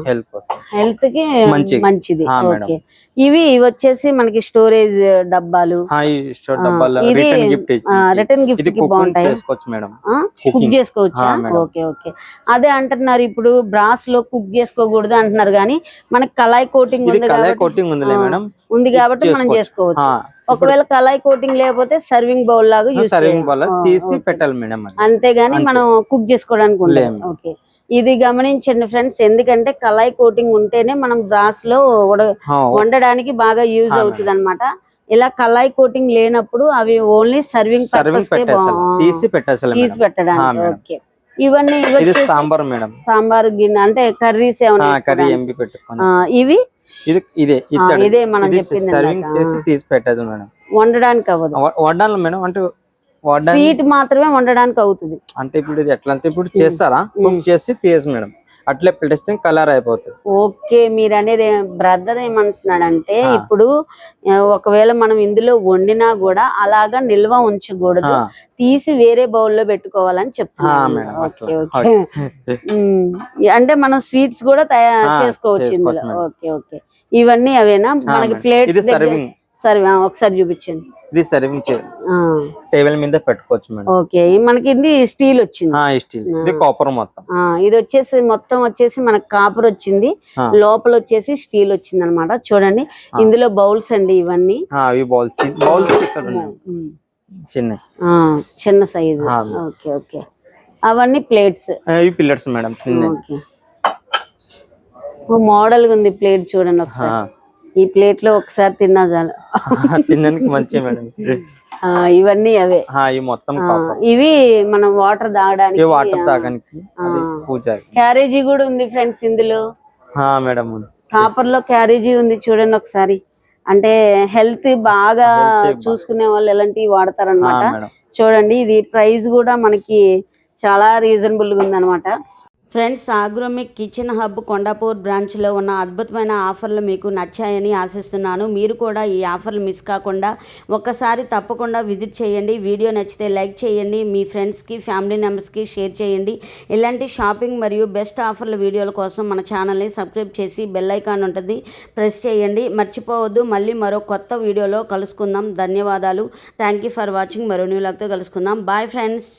హెల్త్ కోసం, హెల్త్ కి మంచిది. మంచిది. మేడం ఓకే, ఇవి వచ్చేసి మనకి స్టోరేజ్ డబ్బాలు. ఈ స్టోర్ డబ్బాలు ఇది రిటర్న్ గిఫ్ట్ రిటర్న్ గిఫ్ట్ కి బాగుంటాయి. చేసుకోవచ్చు మేడం. కుక్ చేసుకోవచ్చా? ఓకే ఓకే, అదే అంటున్నారు ఇప్పుడు బ్రాస్ లో కుక్ చేసుకోకూడదు అంటున్నారు, కానీ మనకి కళాయి కోటింగ్ ఉంది కళాయి కోటింగ్ ఉంది మేడం. ఉంది కాబట్టి మనం చేసుకోవచ్చు. ఒకవేళ కళాయి కోటింగ్ లేకపోతే సర్వింగ్ బౌల్ లాగా సర్వింగ్ బౌల్ తీసి పెట్టాలి మేడం. అంతేగాని మనం కుక్ చేసుకోవడానికి ఉండదు. ఓకే, ఇది గమనించండి ఫ్రెండ్స్, ఎందుకంటే కళాయి కోటింగ్ ఉంటేనే మనం బ్రాస్ లో వండడానికి బాగా యూజ్ అవుతుంది అనమాట. ఇలా కళాయి కోటింగ్ లేనప్పుడు అవి ఓన్లీ సర్వింగ్ తీసి పెట్టడానికి. ఓకే, ఇవన్నీ సాంబార్ మేడం. సాంబార్ గిన్నె అంటే కర్రీస్ ఏమైనా. ఇవి ఇదే మనం చెప్పింది తీసి పెట్టదు మేడం. వండడానికి అవ్వదు. వండాలి మేడం. అంటే స్వీట్ మాత్రమే వండడానికి అవుతుంది. అంటే ఇప్పుడు ఇది ఎట్లా అంటే ఇప్పుడు చేస్తారా, కుక్ చేసి తీసి మేడం అట్లే పెట్టేస్తే కలర్ అయిపోతుంది. ఓకే, మీరు అనేది బ్రదర్ ఏమంటున్నాడంటే ఇప్పుడు ఒకవేళ మనం ఇందులో వండినా కూడా అలాగా నిల్వ ఉంచకూడదు, తీసి వేరే బౌల్లో పెట్టుకోవాలని చెప్తున్నాను. ఓకే ఓకే, అంటే మనం స్వీట్స్ కూడా తయారు చేసుకోవచ్చు ఇందులో. ఓకే ఓకే, ఇవన్నీ అవేనా మనకి ప్లేట్స్? ఒకసారి చూపించండి. ఇది సర్వింగ్ టేబుల్ మీద పెట్టుకోవచ్చు మేడం. ఓకే, మనకి ఇది స్టీల్ వచ్చింది. స్టీల్, ఇది కాపర్ మొత్తం. ఇది వచ్చేసి మొత్తం వచ్చేసి మనకి కాపర్ వచ్చింది, లోపల వచ్చేసి స్టీల్ వచ్చింది అనమాట. చూడండి ఇందులో బౌల్స్ అండి ఇవన్నీ. చిన్న సైజు. ఓకే ఓకే, అవన్నీ ప్లేట్స్. Plates madam. మోడల్ గా ఉంది ప్లేట్, చూడండి ఒకసారి. ఈ ప్లేట్ లో ఒకసారి తిన్నా చాలు, తినడానికి మంచి మేడం. ఇవన్నీ అవే. మొత్తం ఇవి మనం వాటర్ తాగడానికి. క్యారేజీ కూడా ఉంది ఫ్రెండ్స్ ఇందులో. మేడం కాపర్ లో క్యారేజీ ఉంది, చూడండి ఒకసారి. అంటే హెల్త్ బాగా చూసుకునే వాళ్ళు ఎలాంటివి వాడతారనమాట. చూడండి, ఇది ప్రైస్ కూడా మనకి చాలా రీజనబుల్ గా ఉంది అనమాట. ఫ్రెండ్స్, ఆగ్రోమిక్ కిచెన్ హబ్ కొండాపూర్ బ్రాంచ్లో ఉన్న అద్భుతమైన ఆఫర్లు మీకు నచ్చాయని ఆశిస్తున్నాను. మీరు కూడా ఈ ఆఫర్లు మిస్ కాకుండా ఒక్కసారి తప్పకుండా విజిట్ చేయండి. వీడియో నచ్చితే లైక్ చేయండి, మీ ఫ్రెండ్స్కి ఫ్యామిలీ మెంబర్స్కి షేర్ చేయండి. ఇలాంటి షాపింగ్ మరియు బెస్ట్ ఆఫర్ల వీడియోల కోసం మన ఛానల్ని సబ్స్క్రైబ్ చేసి బెల్ ఐకాన్ ఉంటుంది, ప్రెస్ చేయండి. మర్చిపోవద్దు. మళ్ళీ మరో కొత్త వీడియోలో కలుసుకుందాం. ధన్యవాదాలు. Thank you for watching. మరో న్యూ లాగ్తో కలుసుకుందాం. Bye friends.